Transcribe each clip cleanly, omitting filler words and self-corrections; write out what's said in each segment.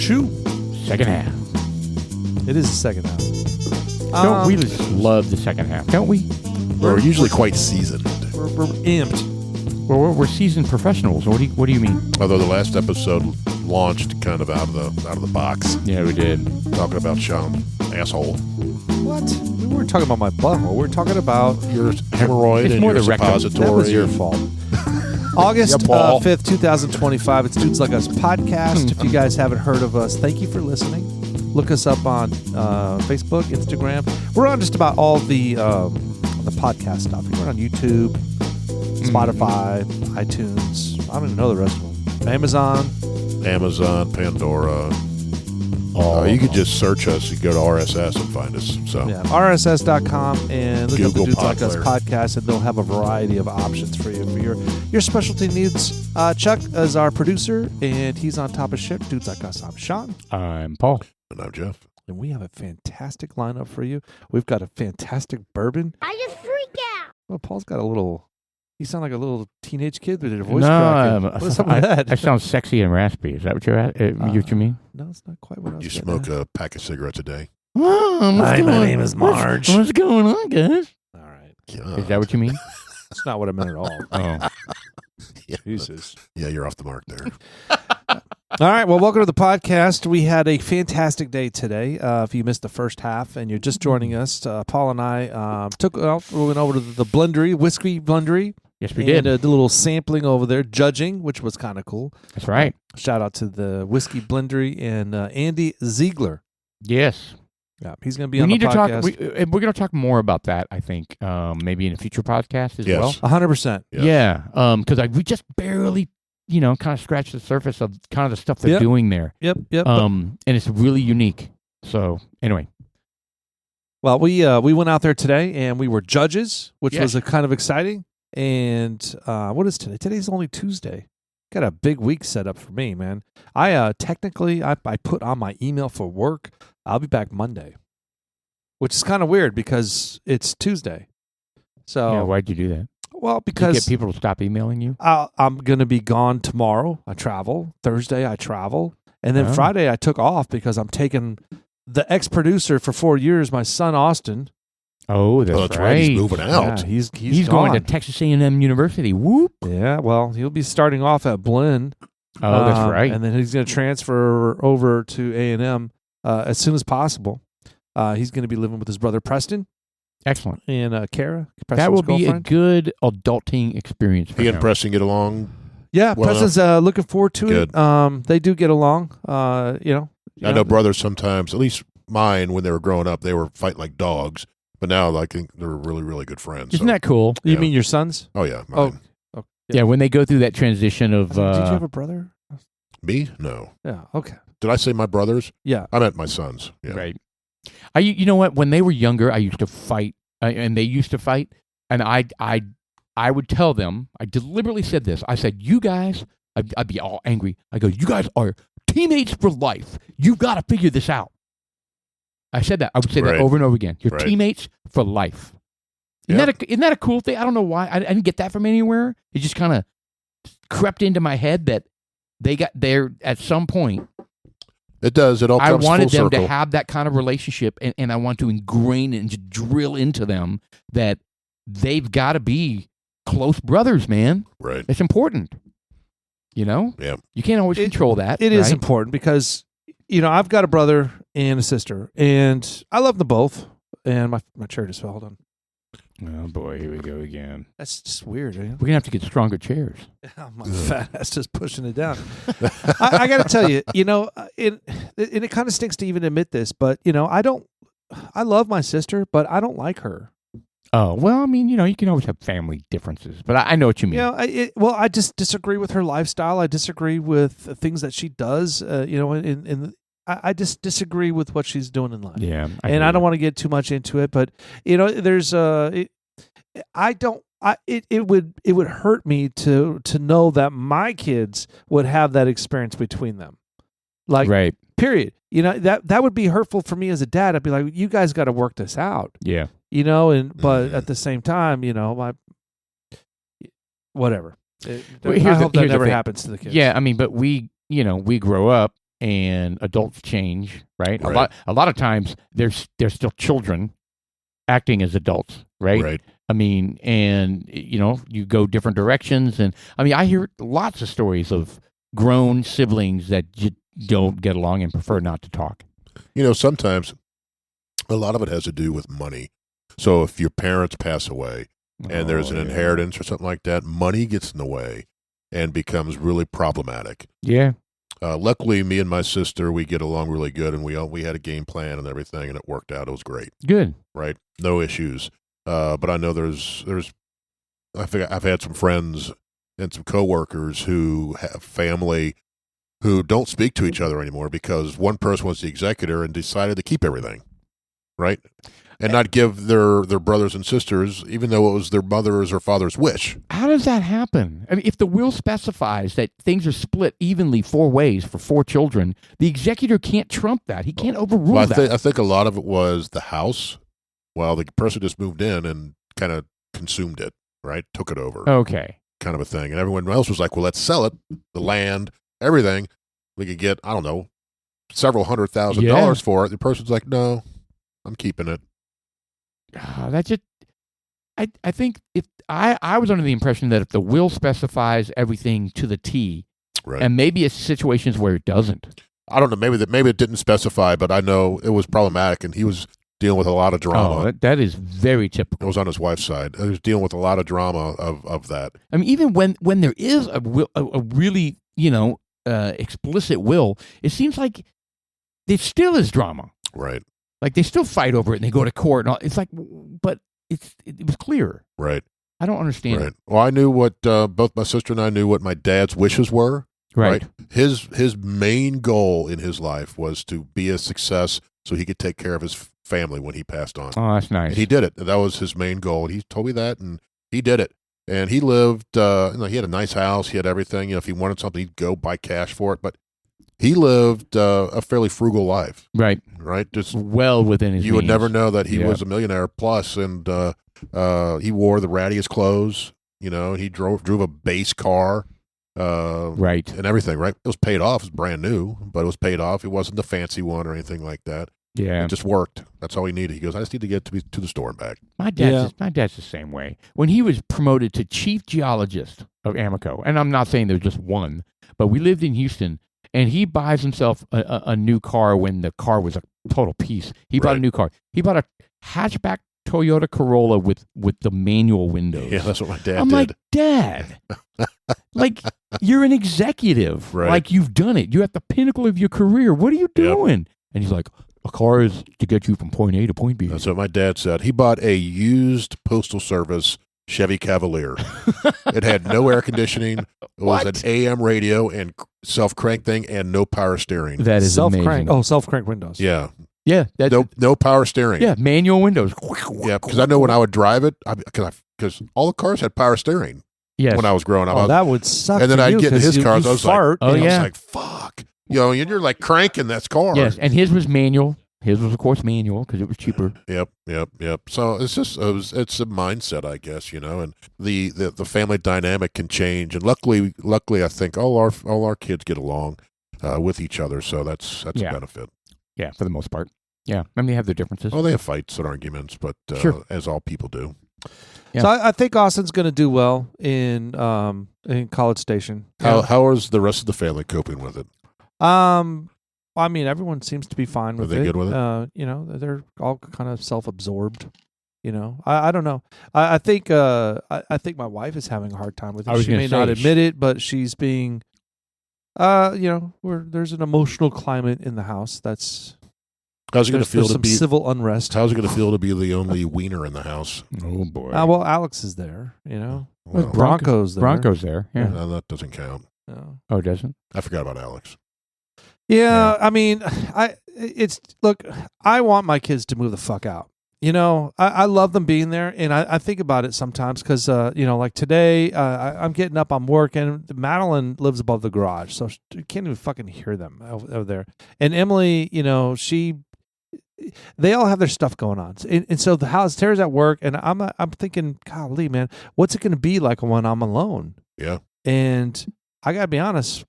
Shoot. Second half. It is the second half. Don't we just love the second half, don't we? We're usually quite seasoned. We're amped. Well, we're seasoned professionals. What do you mean? Although the last episode launched kind of out of the box. Yeah, we did. Talking about Sean, asshole. What? We weren't talking about my butthole. We were talking about Your hemorrhoid It's and more your the rectum. suppository. That was your fault. August Yeah, ball. 5th, 2025. It's Dudes Like Us podcast. If you guys haven't heard of us, thank you for listening. Look us up on Facebook, Instagram. We're on just about all the podcast stuff. We're on YouTube, Spotify, iTunes. I don't even know the rest of them. Amazon, Pandora. You could just search us. You go to RSS and find us. So yeah, rss.com and look up the Google Dudes Like Us Podplayer. podcast, and they'll have a variety of options for you for your specialty needs. Chuck is our producer, and he's on top of shit. Dudes Like Us. I'm Sean. I'm Paul. and I'm Jeff. And we have a fantastic lineup for you. We've got a fantastic bourbon. I just freak out. Well, Paul's got a little. You sound like a little teenage kid with your voice No, cracking. What's up with that? I sound sexy and raspy. Is that what you're at? What you mean? No, it's not quite what I was You getting smoke at. a pack of cigarettes a day. Hi, my name is Marge. What's going on, guys? All right. Is that what you mean? That's not what I meant at all. Oh, Yeah. Jesus. Yeah, you're off the mark there. All right. Well, welcome to the podcast. We had a fantastic day today. If you missed the first half and you're just joining us, Paul and I we went over to the blendery, whiskey blendery. yes, we And did. did a little sampling over there, judging, which was kind of cool. That's right. Shout out to the Whiskey Blendery and Andy Ziegler. Yes. Yeah, he's going to be We on need the to talk. podcast. We're going to talk more about that. I think maybe in a future podcast as Yes. well. 100%. Yeah. Yeah. Because we just barely, kind of scratched the surface of kind of the stuff they're Yep. doing there. Yep. And it's really unique. So anyway, Well, we went out there today and we were judges, which Yes. was a kind of exciting. And what is today? Today's only Tuesday. Got a big week set up for me, man. I technically I put on my email for work. I'll be back Monday, which is kind of weird because it's Tuesday. So yeah. Why'd you do that? well, Did you because get people to stop emailing you? I'm going to be gone tomorrow. I travel. Thursday, I travel. And then Oh. Friday, I took off because I'm taking the ex-producer for 4 years, my son, Austin. Oh, that's, Oh, that's right. He's moving out. Yeah, he's He's going to gone. Texas A&M University. Whoop. Yeah, well, he'll be starting off at Blinn. Oh, that's right. And then he's going to transfer over to A&M as soon as possible. He's going to be living with his brother Preston Excellent. and Kara. That Preston's will be a girlfriend. good adulting experience for He him. and Preston get along. Yeah, well Preston's looking forward to Good. it. They do get along. I know brothers sometimes, at least mine, when they were growing up, they were fighting like dogs. But now I think they're really, really good friends. Isn't so- that cool? You Yeah. mean your sons? Oh, yeah. Oh, Mine. Yeah, when they go through that transition of Did you have a brother? Me? No. Yeah. Okay. Did I say my brothers? Yeah. I meant my sons. Yeah. right. You know what? When they were younger, I used to fight, and they used to fight, and I would tell them. I deliberately said this. I said, "You guys," I'd be all angry. I go, "You guys are teammates for life. You've got to figure this out." I said that. I would say Right. that over and over again. You're Right. teammates for life. Yep. Isn't that a cool thing? I don't know why. I didn't get that from anywhere. It just kind of crept into my head that they got there at some point. It does. It all I comes wanted full them circle. to have that kind of relationship, and I want to ingrain and just drill into them that they've got to be close brothers, man. Right. It's important. Yeah. You can't always control that. It is right? important because I've got a brother and a sister, and I love them both. And my chair just fell. Hold on. Oh boy, here we go again. That's just weird. We're gonna have to get stronger chairs. My fat ass just pushing it down. I got to tell you, it kind of stinks to even admit this, but I love my sister, but I don't like her. Oh well, I mean, you can always have family differences, but I know what you mean. I just disagree with her lifestyle. I disagree with the things that she does. I just disagree with what she's doing in life. Yeah, And I don't want to get too much into it, but there's it would hurt me to know that my kids would have that experience between them. Like, right. period. That would be hurtful for me as a dad. I'd be like, you guys got to work this out. Yeah. But at the same time, whatever. Well, I here's hope the that never thing. happens to the kids. Yeah, I mean, but we grow up and adults change, right? Right. A lot of times there's still children acting as adults, right? Right. I mean, and you go different directions, and I mean, I hear lots of stories of grown siblings that don't get along and prefer not to talk. Sometimes a lot of it has to do with money. So if your parents pass away and there's an inheritance or something like that, money gets in the way and becomes really problematic. Yeah. Luckily, me and my sister, we get along really good, and we had a game plan and everything, and it worked out. It was great. Good. Right? No issues. But I know I've had some friends and some coworkers who have family who don't speak to each other anymore because one person was the executor and decided to keep everything, right? And not give their brothers and sisters, even though it was their mother's or father's wish. How does that happen? I mean, if the will specifies that things are split evenly 4 ways for 4 children, the executor can't trump that. He can't overrule that. I think a lot of it was the house. Well, the person just moved in and kind of consumed it, right? Took it over. Okay. Kind of a thing. And everyone else was like, well, let's sell it, the land, everything. We could get, I don't know, several $100,000 for it. The person's like, no, I'm keeping it. That just, I think if I was under the impression that if the will specifies everything to the T, right. And maybe it's situations where it doesn't. I don't know. Maybe it didn't specify, but I know it was problematic, and he was dealing with a lot of drama. Oh, that is very typical. It was on his wife's side. He was dealing with a lot of drama of that. I mean, even when there is a really explicit will, it seems like there still is drama. Right. Like they still fight over it and they go to court and all. It's like, but it was clear. Right. I don't understand. Right. Well, I knew what both my sister and I knew what my dad's wishes were. Right. His main goal in his life was to be a success so he could take care of his family when he passed on. Oh, that's nice. And he did it. That was his main goal. And he told me that, and he did it. And he lived, he had a nice house. He had everything. If he wanted something, he'd go buy cash for it. But he lived a fairly frugal life. Right. Right. Just well within his You means. would never know that he was a millionaire plus, and he wore the rattiest clothes. He drove a base car. Right. And everything, right? It was paid off. It was brand new, but it was paid off. It wasn't the fancy one or anything like that. Yeah. It just worked. That's all he needed. He goes, I just need to get to the store and back. My dad's the same way. When he was promoted to chief geologist of Amoco, and I'm not saying there's just one, but we lived in Houston, and he buys himself a new car when the car was a total piece. He bought a new car. He bought a hatchback Toyota Corolla with the manual windows. Yeah, that's what my dad I'm did. like, Dad, like you're an executive. Right. Like you've done it. You're at the pinnacle of your career. What are you doing? And he's like, a car is to get you from point A to point B. That's what my dad said. He bought a used Postal Service Chevy Cavalier. It had no air conditioning. It was an AM radio and self-crank thing and no power steering. That is self-crank. amazing. Oh, self-crank windows. Yeah. Yeah. No power steering. Yeah, manual windows. Yeah, because I know when I would drive it, because all the cars had power steering Yes. when I was growing up. Oh, that would suck. And then for I'd you get in his cars. I was fart. Oh, like, yeah. I was like, fuck. And you're like cranking that car. Yes, and his was manual. His was, of course, manual because it was cheaper. Yep. So it's just it's a mindset, I guess, and the family dynamic can change. And luckily, I think all our kids get along with each other, so that's a benefit. Yeah, for the most part. Yeah, I mean they have their differences. Oh, they have fights and arguments, but Sure. as all people do. Yeah. So I think Austin's going to do well in College Station. How is the rest of the family coping with it? I mean, everyone seems to be fine with it. Are they good with it? They're all kind of self-absorbed. I don't know. I think my wife is having a hard time with it. She may not admit it, but she's being, there's an emotional climate in the house. How's it going to feel to some be civil unrest? How's it going to feel to be the only wiener in the house? Oh boy. Well, Alex is there. Well, Bronco's there. Bronco's there. Yeah. No, that doesn't count. No. Oh, it doesn't? I forgot about Alex. Yeah, I mean, look, I want my kids to move the fuck out. I love them being there, and I think about it sometimes because, like today, I'm getting up, I'm working. Madeline lives above the garage, so you can't even fucking hear them over there. And Emily, they all have their stuff going on, and so the house, Tara's at work, and I'm thinking, golly, man, what's it going to be like when I'm alone? Yeah, and I gotta be honest,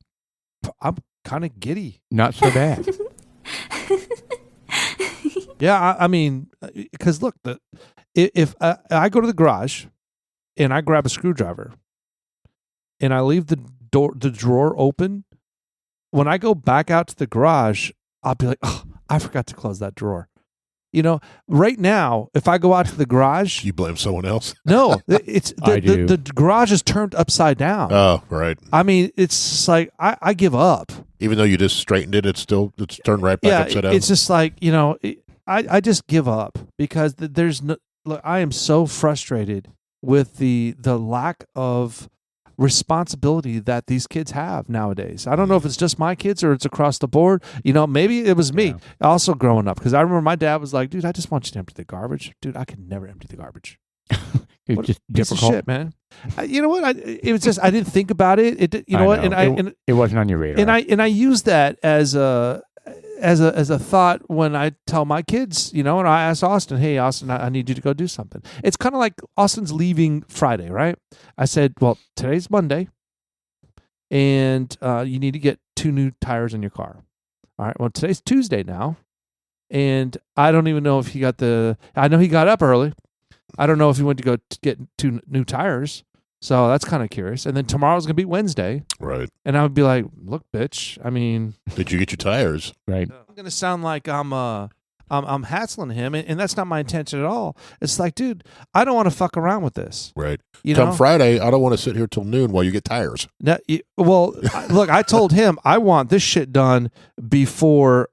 kind of giddy. Not so bad. Yeah, I mean, because look, if I go to the garage and I grab a screwdriver and I leave the drawer open, when I go back out to the garage, I'll be like, oh, I forgot to close that drawer. Right now, if I go out to the garage, You blame someone else? no, it's I do. the garage is turned upside down. Oh, right. I mean, it's just like I give up. Even though you just straightened it, it's turned right back upside down. It's just like I just give up because there's no. Look, I am so frustrated with the lack of responsibility that these kids have nowadays. I don't know if it's just my kids or it's across the board. Maybe it was me also growing up, because I remember my dad was like, "Dude, I just want you to empty the garbage." Dude, I could never empty the garbage. It's What just a piece of difficult. shit, man. You know what? It was just I didn't think about it. It wasn't on your radar. And I use that as a thought when I tell my kids, and I ask Austin, "Hey, Austin, I need you to go do something." It's kind of like Austin's leaving Friday, right? I said, "Well, today's Monday, and you need to get 2 new tires in your car." All right. Well, today's Tuesday now, and I don't even know if he got I know he got up early. I don't know if he went to go get 2 new tires. So that's kind of curious. And then tomorrow's going to be Wednesday. Right. And I would be like, "Look, bitch, I mean, Did you get your tires? Right. I'm going to sound like I'm hassling him, and that's not my intention at all. It's like, dude, I don't want to fuck around with this. Right. You Come know? Friday, I don't want to sit here till noon while you get tires. Now, look, I told him I want this shit done before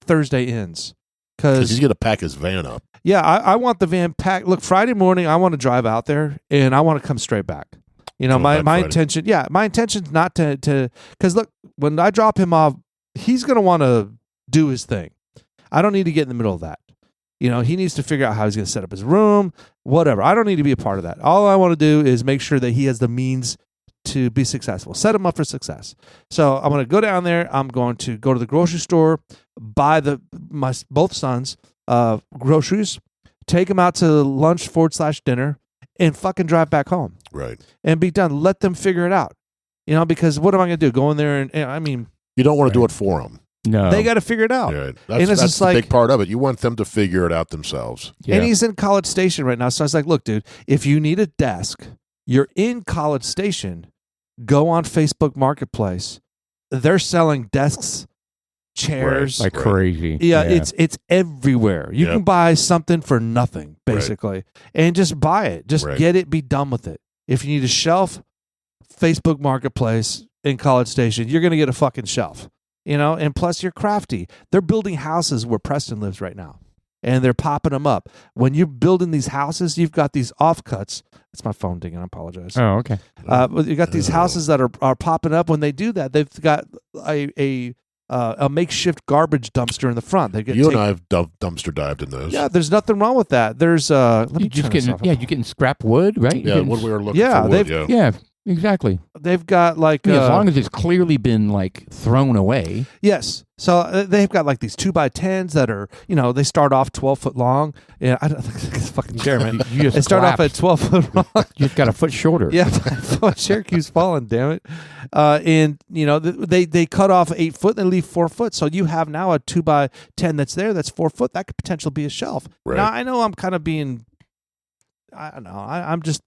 Thursday ends. Because he's going to pack his van up. Yeah, I want the van packed. Look, Friday morning, I want to drive out there, and I want to come straight back. My intention, my intention's not to, because look, when I drop him off, he's going to want to do his thing. I don't need to get in the middle of that. He needs to figure out how he's going to set up his room, whatever. I don't need to be a part of that. All I want to do is make sure that he has the means to be successful, set him up for success. So I'm going to go down there. I'm going to go to the grocery store, buy both sons groceries, take them out to lunch / dinner, and fucking drive back home. Right. And be done. Let them figure it out. Because what am I going to do? Go in there and I mean, you don't want to do it for them. No. they got to figure it out. Right. And it's That's just the like, big part of it. You want them to figure it out themselves. Yeah. And he's in College Station right now. So I was like, "Look, dude, if you need a desk, you're in College Station, go on Facebook Marketplace. They're selling desks, chairs, like crazy. Yeah, it's everywhere. You Yep. can buy something for nothing, basically, and just buy it. Just Right. get it, be done with it. If you need a shelf, Facebook Marketplace in College Station, you're going to get a fucking shelf, and plus you're crafty. They're building houses where Preston lives right now, and they're popping them up. When you're building these houses, you've got these offcuts. It's my phone dinging. I apologize. Oh, okay. But you got these houses that are popping up. When they do that, they've got a makeshift garbage dumpster in the front. They get You and I have dumpster dived in those. Yeah, there's nothing wrong with that. There's let me You're turn this off. you're getting scrap wood, right? Yeah, when we were looking Yeah, for wood, yeah. Yeah, exactly. They've got like As long as it's clearly been like thrown away. yes. So they've got like these 2x10s that are they start off 12 foot long. Yeah, I don't think it's a fucking chair, man. You just They start off at collapsed. 12 foot long. You just got a foot shorter. Yeah, my chair keeps falling. Damn it! And they cut off 8 foot and they leave 4 foot. So you have now a 2x10 that's there. That's 4 foot. That could potentially be a shelf. Right. Now I know I'm kind of being. I don't know.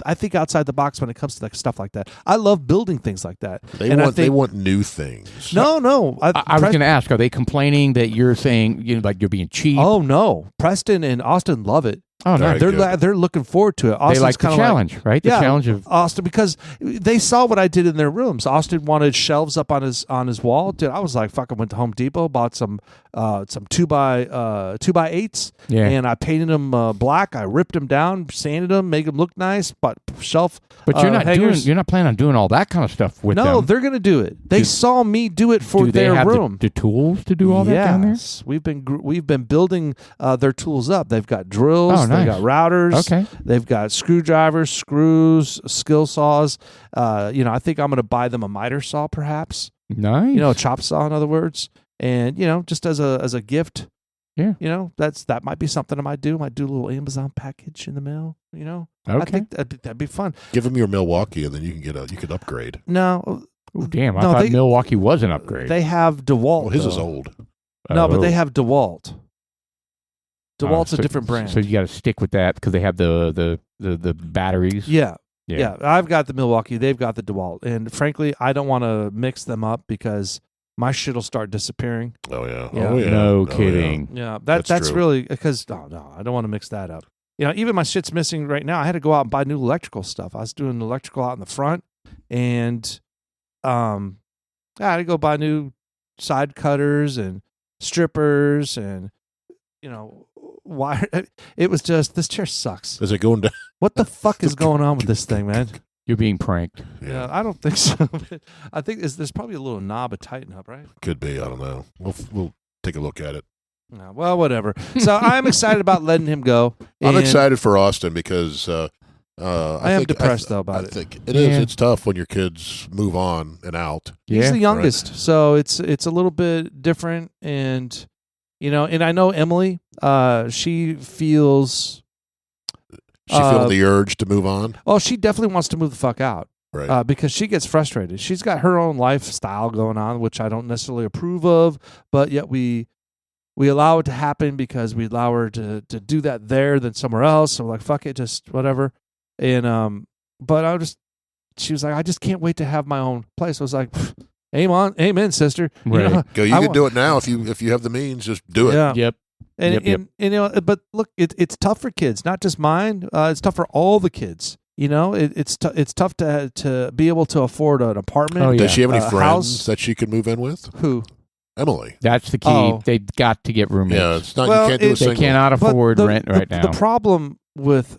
I think outside the box when it comes to stuff like that. I love building things like that. They want new things. No. I was going to ask, are they complaining that you're saying like you're being cheap? Oh no, Preston and Austin love it. Oh, Very nice. good. They're looking forward to it. They Austin's like the kinda challenge, right? The Yeah. challenge of Austin, because they saw what I did in their rooms. Austin wanted shelves up on his wall. Dude, I was like, fuck, I went to Home Depot, bought some 2x8s, yeah. and I painted them black. I ripped them down, sanded them, made them look nice. But shelf, But you're not hangers. you're not planning on doing all that kind of stuff with them. No, they're gonna do it. They saw me do it for do they their have room. the tools to do all that down there? Yes, we've been building their tools up. They've got drills, Oh, they've nice. got routers, Okay. they've got screwdrivers, screws, skill saws. I think I'm going to buy them a miter saw, perhaps. Nice. A chop saw, in other words, and just as a gift. Yeah. That might be something I might do. I might do a little Amazon package in the mail. I Okay. think that'd be fun. Give them your Milwaukee, and then you can upgrade. No, Ooh, damn, I No, thought Milwaukee was an upgrade. they have DeWalt. Well, his is though. old. No, but Oh. they have DeWalt. DeWalt's So- a different brand. So you got to stick with that because they have the batteries. Yeah. I've got the Milwaukee. They've got the DeWalt. And frankly, I don't want to mix them up because my shit will start disappearing. Oh yeah. Yeah. Oh yeah. No Oh, kidding. Yeah, That's that's true. really because no, I don't want to mix that up. Even my shit's missing right now. I had to go out and buy new electrical stuff. I was doing electrical out in the front, and I had to go buy new side cutters and strippers and wire. It was just this chair sucks. Is it going down? What the fuck is going on with this thing, man? You're being pranked. Yeah, I don't think so. I think there's probably a little knob to tighten up, right? Could be. I don't know. We'll take a look at it. No, well, whatever. So I'm excited about letting him go. I'm and excited for Austin because I am think- depressed, though, about I it. think it is. Yeah. It's tough when your kids move on and out. He's the Yeah. youngest, so it's a little bit different, and and I know Emily. She feels. She feeling the urge to move on. Oh, she definitely wants to move the fuck out. Right. Because she gets frustrated. She's got her own lifestyle going on, which I don't necessarily approve of, but yet we allow it to happen because we allow her to do that there than somewhere else. So we're like, fuck it, just whatever. And but she was like, I just can't wait to have my own place. I was like, amen, sister. Right. Go. You can do it now if you have the means. Just do it. Yeah. Yep. And, Yep. and but look, it's tough for kids, not just mine. It's tough for all the kids. It's tough to be able to afford an apartment. Oh, yeah. Does she have any friends house. that she could move in with? Who? Emily. That's the key. Oh. They've got to get roommates. Yeah, it's not. Well, you can't do a it- They single. cannot But afford rent right now. The problem with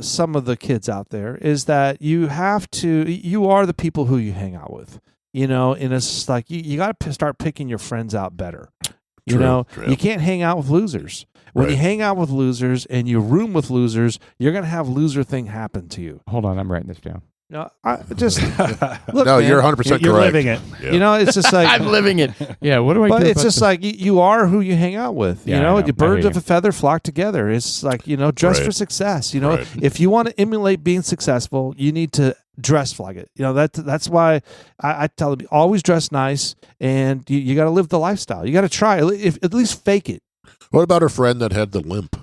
some of the kids out there is that you are the people who you hang out with, and it's like you got to start picking your friends out better. True. You can't hang out with losers. When you Right. hang out with losers and you room with losers, you're going to have loser thing happen to you. Hold on, I'm writing this down. No, I just look, No, man, you're 100% You're correct. living it. Yeah. it's just like I'm living it. Yeah, what do I But do? it's about just the- like you are who you hang out with. Yeah, I know. The I birds hear of you. a feather flock together. It's like, dress Right. for success. Right. If you want to emulate being successful, you need to dress like it. That's why I tell them always dress nice, and you got to live the lifestyle. You got to try, at least fake it. What about her friend that had the limp?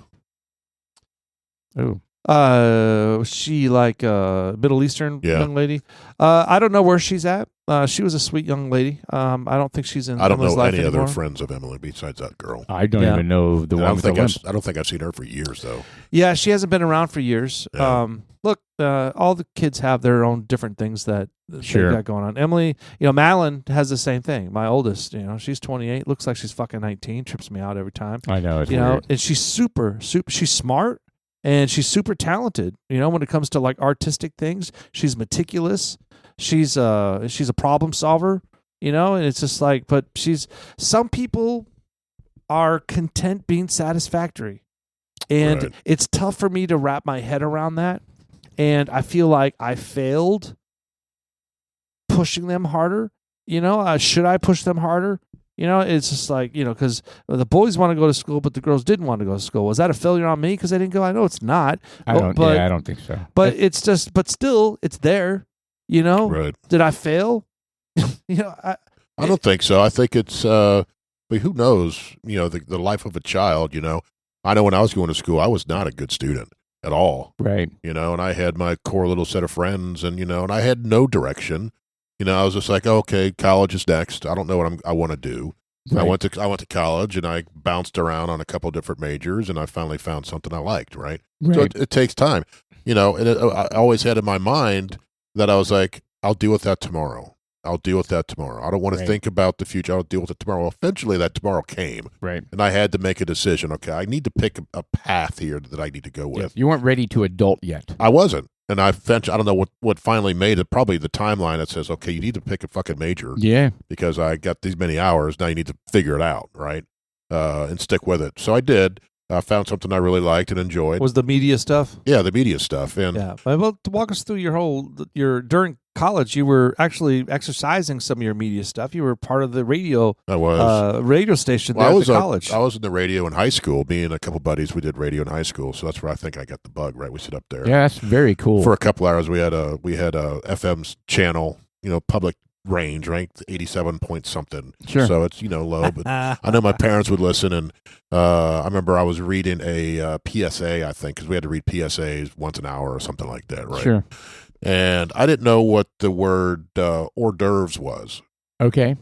oh, She like Middle Eastern Yeah. young lady. I don't know where she's at. She was a sweet young lady. I don't think she's in. I don't Emily's know life any anymore. other friends of Emily besides that girl. I don't Yeah. even know the And one with the limp. I don't think I've seen her for years though. Yeah, she hasn't been around for years. Yeah. Look, all the kids have their own different things that Sure. they've got going on. Emily, Madeline has the same thing. My oldest, she's 28, looks like she's fucking 19, trips me out every time. I know it's weird. And she's super, she's smart and she's super talented. When it comes to like artistic things, she's meticulous. She's a problem solver. And it's just like, but some people are content being satisfactory. And Right. it's tough for me to wrap my head around that. And I feel like I failed pushing them harder. Should I push them harder? It's just like, because the boys want to go to school, but the girls didn't want to go to school. Was that a failure on me because they didn't go? I know it's not. I don't think so. But it's just, but still, it's there. Right. Did I fail? I don't think so. I think it's but who knows, the life of a child, I know when I was going to school, I was not a good student at all, Right. and I had my core little set of friends and and I had no direction. I was just like, okay, college is next. I don't know what I want to do. Right. I went to college and I bounced around on a couple different majors and I finally found something I liked, right? So Right. it takes time, and I always had in my mind that I was like, I'll deal with that tomorrow. I don't want to Right. think about the future. I'll deal with it tomorrow. Eventually, that tomorrow came, Right. and I had to make a decision. Okay, I need to pick a path here that I need to go with. Yes. You weren't ready to adult yet. I wasn't, and I don't know what finally made it. Probably the timeline that says, okay, you need to pick a fucking major Yeah. because I got these many hours. Now you need to figure it out, right? And stick with it. So I did. I found something I really liked and enjoyed. Was the media stuff? Yeah, the media stuff. And Yeah. Well, to walk us through during college, you were actually exercising some of your media stuff. You were part of the radio station there at the college. I was in the radio in high school. Me and a couple buddies, we did radio in high school. So that's where I think I got the bug, right? We sit up there. Yeah, that's very cool. For a couple hours, we had a FM channel, public range, ranked 87 point something. Sure. So it's, low, but I know my parents would listen. And I remember I was reading a PSA, I think, because we had to read PSAs once an hour or something like that, right? Sure. And I didn't know what the word hors d'oeuvres was. Okay.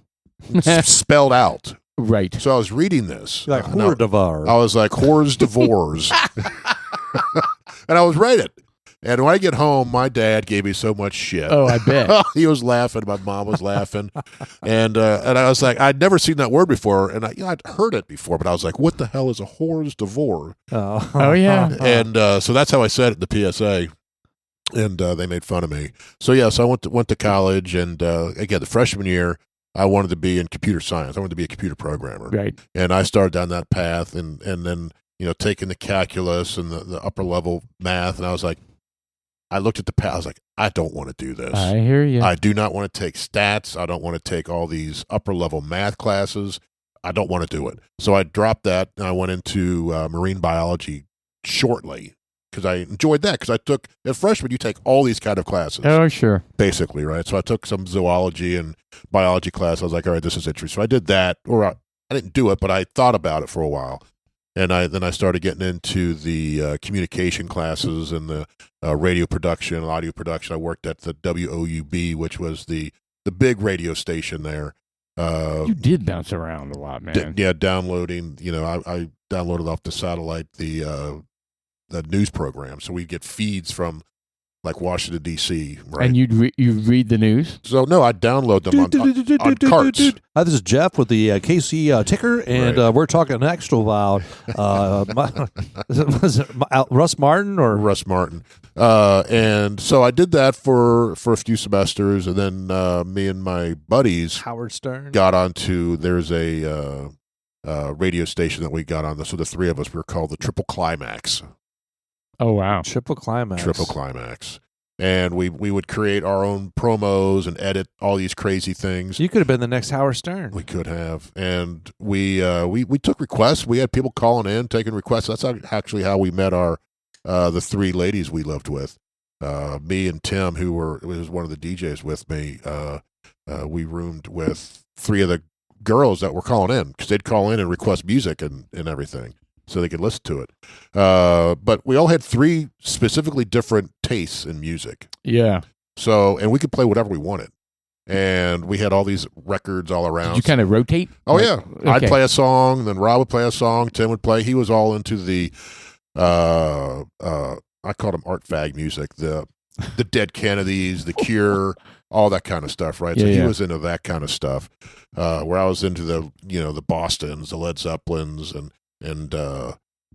Spelled out. Right. So I was reading this. Like hors d'oeuvres. I was like, hors d'oeuvres. And I was reading it. And when I get home, my dad gave me so much shit. Oh, I bet. He was laughing. My mom was laughing. And I was like, I'd never seen that word before. And I'd heard it before, but I was like, what the hell is a hors d'oeuvre? Oh, yeah. And so that's how I said it in the PSA. And they made fun of me. So, so I went to college. And again, the freshman year, I wanted to be in computer science. I wanted to be a computer programmer. Right. And I started down that path and then, taking the calculus and the upper level math. And I was like, I looked at the path. I was like, I don't want to do this. I hear you. I do not want to take stats. I don't want to take all these upper level math classes. I don't want to do it. So I dropped that and I went into marine biology shortly because I enjoyed that. Because I took, at freshman, you take all these kind of classes. Oh, sure. Basically, right? So I took some zoology and biology class. I was like, all right, this is interesting. So I did that, or I didn't do it, but I thought about it for a while. And then I started getting into the communication classes and the radio production, audio production. I worked at the WOUB, which was the big radio station there. You did bounce around a lot, man. Downloading. I downloaded off the satellite the news program, so we'd get feeds from like Washington D.C. Right? And you'd read the news. So no, I download them on carts. This is Jeff with the KC ticker, and we're talking extra about was it Russ Martin or Russ Martin. And so I did that for a few semesters, and then me and my buddies Howard Stern got onto. There's a radio station that we got on. So the three of us, we were called the Triple Climax. Oh wow! Triple Climax. And we would create our own promos and edit all these crazy things. You could have been the next Howard Stern. We could have. And we took requests. We had people calling in, taking requests. That's actually how we met our the three ladies we lived with. Me and Tim, who was one of the DJs with me. We roomed with three of the girls that were calling in because they'd call in and request music and everything, so they could listen to it. But we all had three specifically different tastes in music. Yeah. So, and we could play whatever we wanted. And we had all these records all around. Did you kind of rotate? Oh, yeah. Okay. I'd play a song, then Rob would play a song, Tim would play. He was all into the, I called them art fag music, the Dead Kennedys, the Cure, all that kind of stuff, right? So he was into that kind of stuff, where I was into the, the Bostons, the Led Zeppelins, and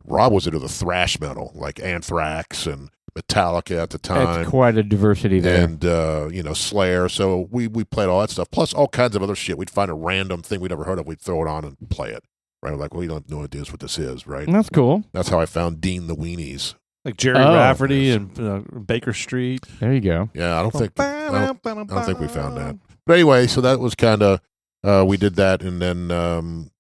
Rob was into the thrash metal, like Anthrax and Metallica at the time. That's quite a diversity there. And, Slayer. So we played all that stuff, plus all kinds of other shit. We'd find a random thing we'd never heard of. We'd throw it on and play it, right? Like, well, you don't have no idea what this is, right? That's cool. That's how I found Dean the Weenies. Like Jerry Rafferty and Baker Street. There you go. Yeah, I don't think we found that. But anyway, so that was kind of, we did that and then,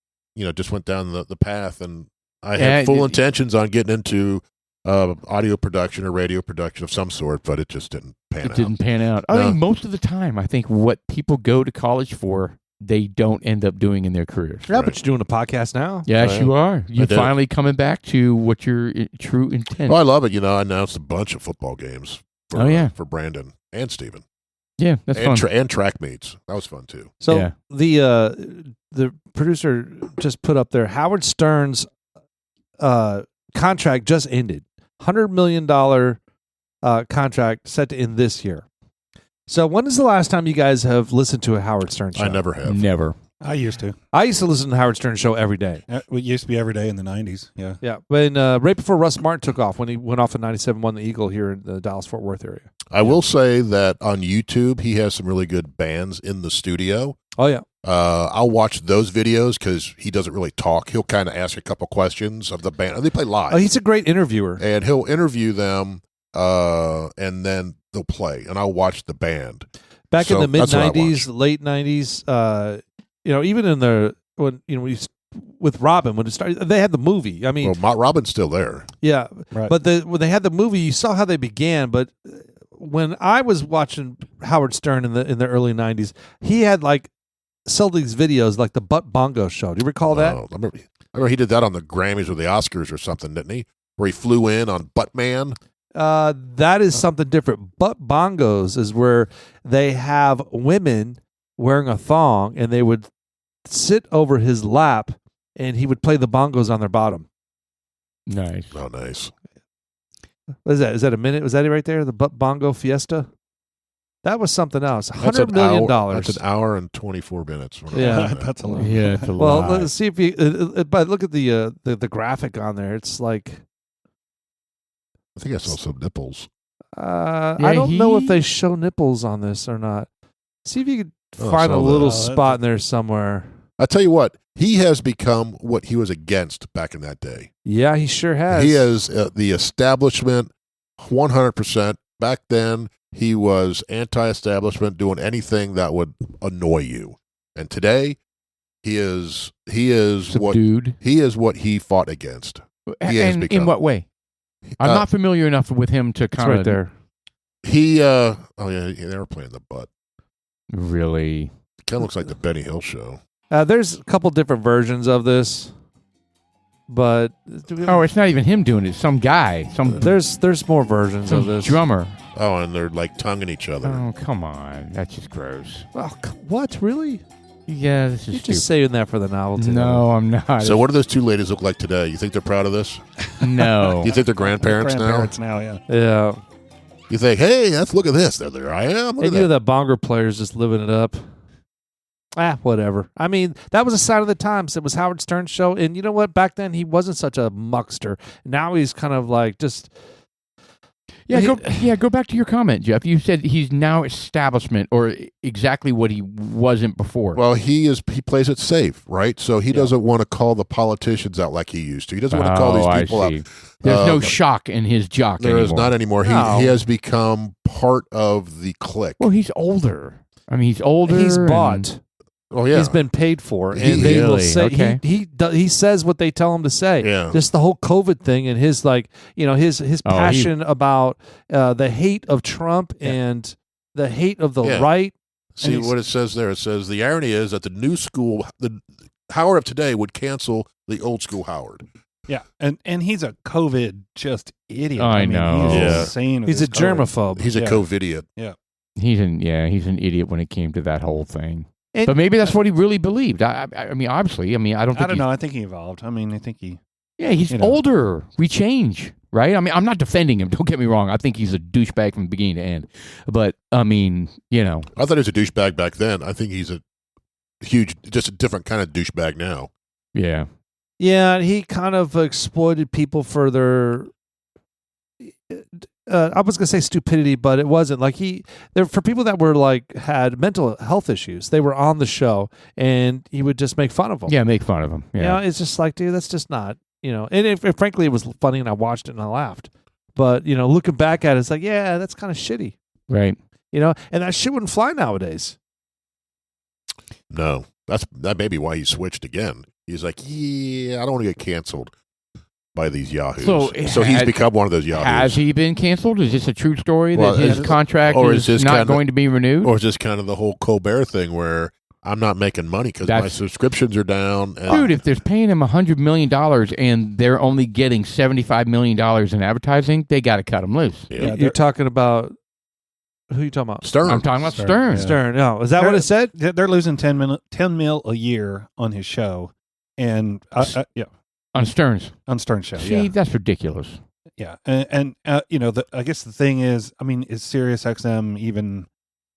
just went down the path, and I had full intentions on getting into audio production or radio production of some sort, but it just didn't pan out. It didn't pan out. I mean, most of the time, I think what people go to college for, they don't end up doing in their careers. Yeah, but you're doing a podcast now. Yes, you are. You're finally coming back to what your true intent. Oh, I love it. I announced a bunch of football games for Brandon and Steven. Yeah, that's fun. And track meets. That was fun, too. So the producer just put up there, Howard Stern's contract just ended. $100 million contract set to end this year. So when is the last time you guys have listened to a Howard Stern show? I never have. Never. I used to. I used to listen to Howard Stern show every day. It used to be every day in the 90s, yeah. Yeah, when right before Russ Martin took off, when he went off in 97, won the Eagle here in the Dallas-Fort Worth area. I will say that on YouTube, he has some really good bands in the studio. Oh, yeah. I'll watch those videos because he doesn't really talk. He'll kind of ask a couple questions of the band. They play live. Oh, he's a great interviewer. And he'll interview them, and then they'll play, and I'll watch the band. Back So in the mid that's what I '90s, late '90s, even in the when with Robin when it started, they had the movie. I mean, Well, Robin's still there. yeah, Right. but when they had the movie, you saw how they began. But when I was watching Howard Stern in the early '90s, he had sold these videos like the Bongos show. Do you recall that? I remember he did that on the Grammys or the Oscars or something, didn't he? Where he flew in on Buttman. That is something different. But Bongos is where they have women wearing a thong, and they would sit over his lap, and he would play the bongos on their bottom. Nice. Oh, nice. What is that? Is that a minute? Was that it right there? The Bongo Fiesta? That was something else. $100 million. That's an hour and 24 minutes. Yeah. That's a lot. Yeah, it's a Well, lot. let's see if you. But look at the graphic on there. It's like I think I saw some nipples. I don't know if they show nipples on this or not. See if you could Oh, find a so little that- spot in there somewhere. I tell you what, he has become what he was against back in that day. Yeah, he sure has. He is the establishment 100%. Back then, he was anti-establishment, doing anything that would annoy you. And today, he is Subdued. what he fought against. He has And become. in what way? I'm not familiar enough with him to It's kind of right there. He they were playing the butt. really. Kind of looks like the Benny Hill show. There's a couple different versions of this, but Oh, it's not even him doing it. Some guy, some there's more versions of this. drummer. Oh, and they're like tonguing each other. Oh, come on. That's just gross. Oh, what really? Yeah, this is You're stupid. just saying that for the novelty. No, I'm not. So, what do those two ladies look like today? You think they're proud of this? No. You think they're grandparents, Grandparents now, yeah. Yeah, now? You think, hey, look at this. There I am. Look they at knew that. that bongo player's just living it up. Whatever. I mean, that was a sign of the times. It was Howard Stern's show, and you know what? Back then, he wasn't such a muckster. Now he's kind of like just. Go back to your comment, Jeff. You said he's now establishment, or exactly what he wasn't before. Well, he plays it safe, right? So he doesn't want to call the politicians out like he used to. He doesn't want to call these people out. There's no shock in his jock There anymore. is not anymore. No. He has become part of the clique. Well, he's older. I mean, he's older. He's and- bought. Oh yeah, He's been paid for, and He- they will Really? say Okay. he says what they tell him to say. Yeah. Just the whole COVID thing and his his Oh, passion about the hate of Trump and the hate of the Yeah. right. See And what it says there. It says the irony is that the new school, the Howard of today, would cancel the old school Howard. Yeah. And he's a COVID just idiot. I mean, know. He's Yeah. insane. with He's a his COVID. germaphobe. He's a Yeah. COVIDiot. He's an idiot when it came to that whole thing. And- But maybe that's what he really believed. I mean, obviously. I mean, I don't think. I don't know. I think he evolved. I mean, I think he. Yeah, he's You know. older. We change, right? I mean, I'm not defending him. Don't get me wrong. I think he's a douchebag from beginning to end. But I mean, I thought he was a douchebag back then. I think he's just a different kind of douchebag now. yeah. Yeah, he kind of exploited people for their. I was gonna say stupidity, but it wasn't. Like for people that were had mental health issues, they were on the show, and he would just make fun of them. Yeah, make fun of him. Yeah. You know, it's just like, dude, that's just not. And frankly, it was funny, and I watched it and I laughed. But looking back at it, it's like, yeah, that's kind of shitty. Right. And that shit wouldn't fly nowadays. No, that may be why he switched again. He's like, yeah, I don't want to get canceled by these yahoos. So he's become one of those yahoos. Has he been canceled? Is this a true story Well, that his is- contract or is is this not kinda- going to be renewed? Or is this kind of the whole Colbert thing where I'm not making money because my That's- subscriptions are down? And Dude, if they're paying him $100 million and they're only getting $75 million in advertising, they got to cut him loose. Yeah. You're talking about who are you talking about? Stern. I'm talking about Stern, Stern. yeah. Stern. No, is that what it said? They're losing 10 mil a year on his show, and On Stern's. on Stern's show. See, Yeah, that's ridiculous. yeah, and I guess the thing is, I mean, is Sirius XM even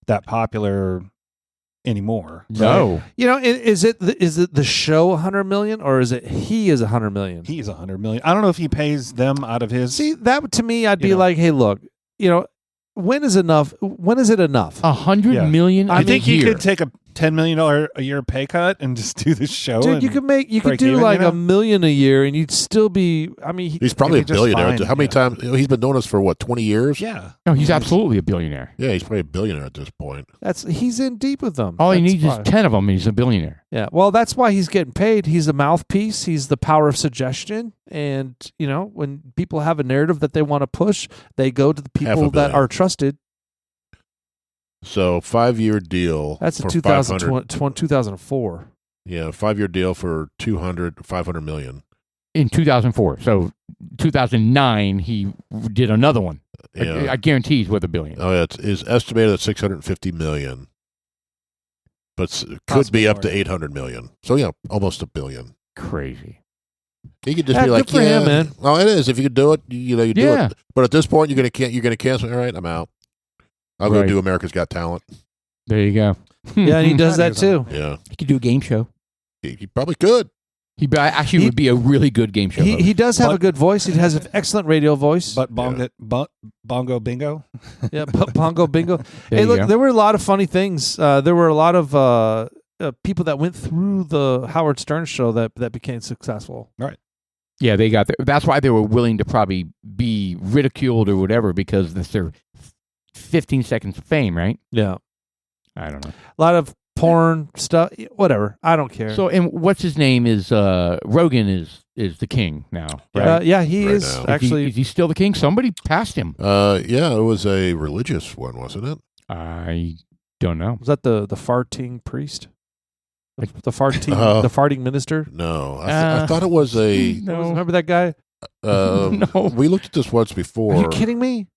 that popular anymore? No. Is it the show 100 million or is it he is 100 million? He's 100 million. I don't know if he pays them out of his. See, that to me, I'd be You know. like, hey, look, when is enough? When is it enough? $100 Yeah. million I in think a he year. could take $10 million a year pay cut and just do the show. Dude, and you could break do even, like you know? $1 million a year, and you'd still be. I mean, He's probably a He'd be just billionaire. fine, How many yeah. times? He's been doing this for what, 20 years? Yeah. No, he's absolutely a billionaire. Yeah, he's probably a billionaire at this point. he's in deep with them. All he That's needs why. is 10 of them, and he's a billionaire. Yeah, well, that's why he's getting paid. He's the mouthpiece. He's the power of suggestion. And, when people have a narrative that they want to push, they go to the people that billion. are trusted. So 5-year deal. That's in for 2004. Yeah, 5-year deal for 500 million. In 2004. So 2009, he did another one. Yeah. I guarantee he's worth $1 billion. Oh, yeah, it's estimated at 650 million, but could Possibly be up more. to 800 million. So yeah, almost $1 billion. Crazy. He could just Yeah, be like, good for him, man. Well, it is. If you could do it, you do Yeah. it. But at this point, you're gonna cancel. All right, I'm out. I'll go Right. do America's Got Talent. There you go. Yeah, and he does that too. Yeah, He could do a game show. he probably could. He actually would be a really good game show host. He does have But- a good voice. He has an excellent radio voice. But Bongo Bingo. Yeah, Bongo Bingo. There Hey, you look, go. there were a lot of funny things. There were a lot of people that went through the Howard Stern show that became successful. Yeah, they got there. That's why they were willing to probably be ridiculed or whatever, because that's their 15 seconds of fame, right? Yeah, I don't know. a lot of porn stuff. Whatever, I don't care. So, and what's his name is Rogan is the king now, right? yeah, he Right is now. actually. Is he still the king? Somebody passed him. Yeah, it was a religious one, wasn't it? I don't know. Was that the farting priest? The farting Uh, the farting minister? No, I thought it was a. No. Remember that guy? No. We looked at this once before. Are you kidding me?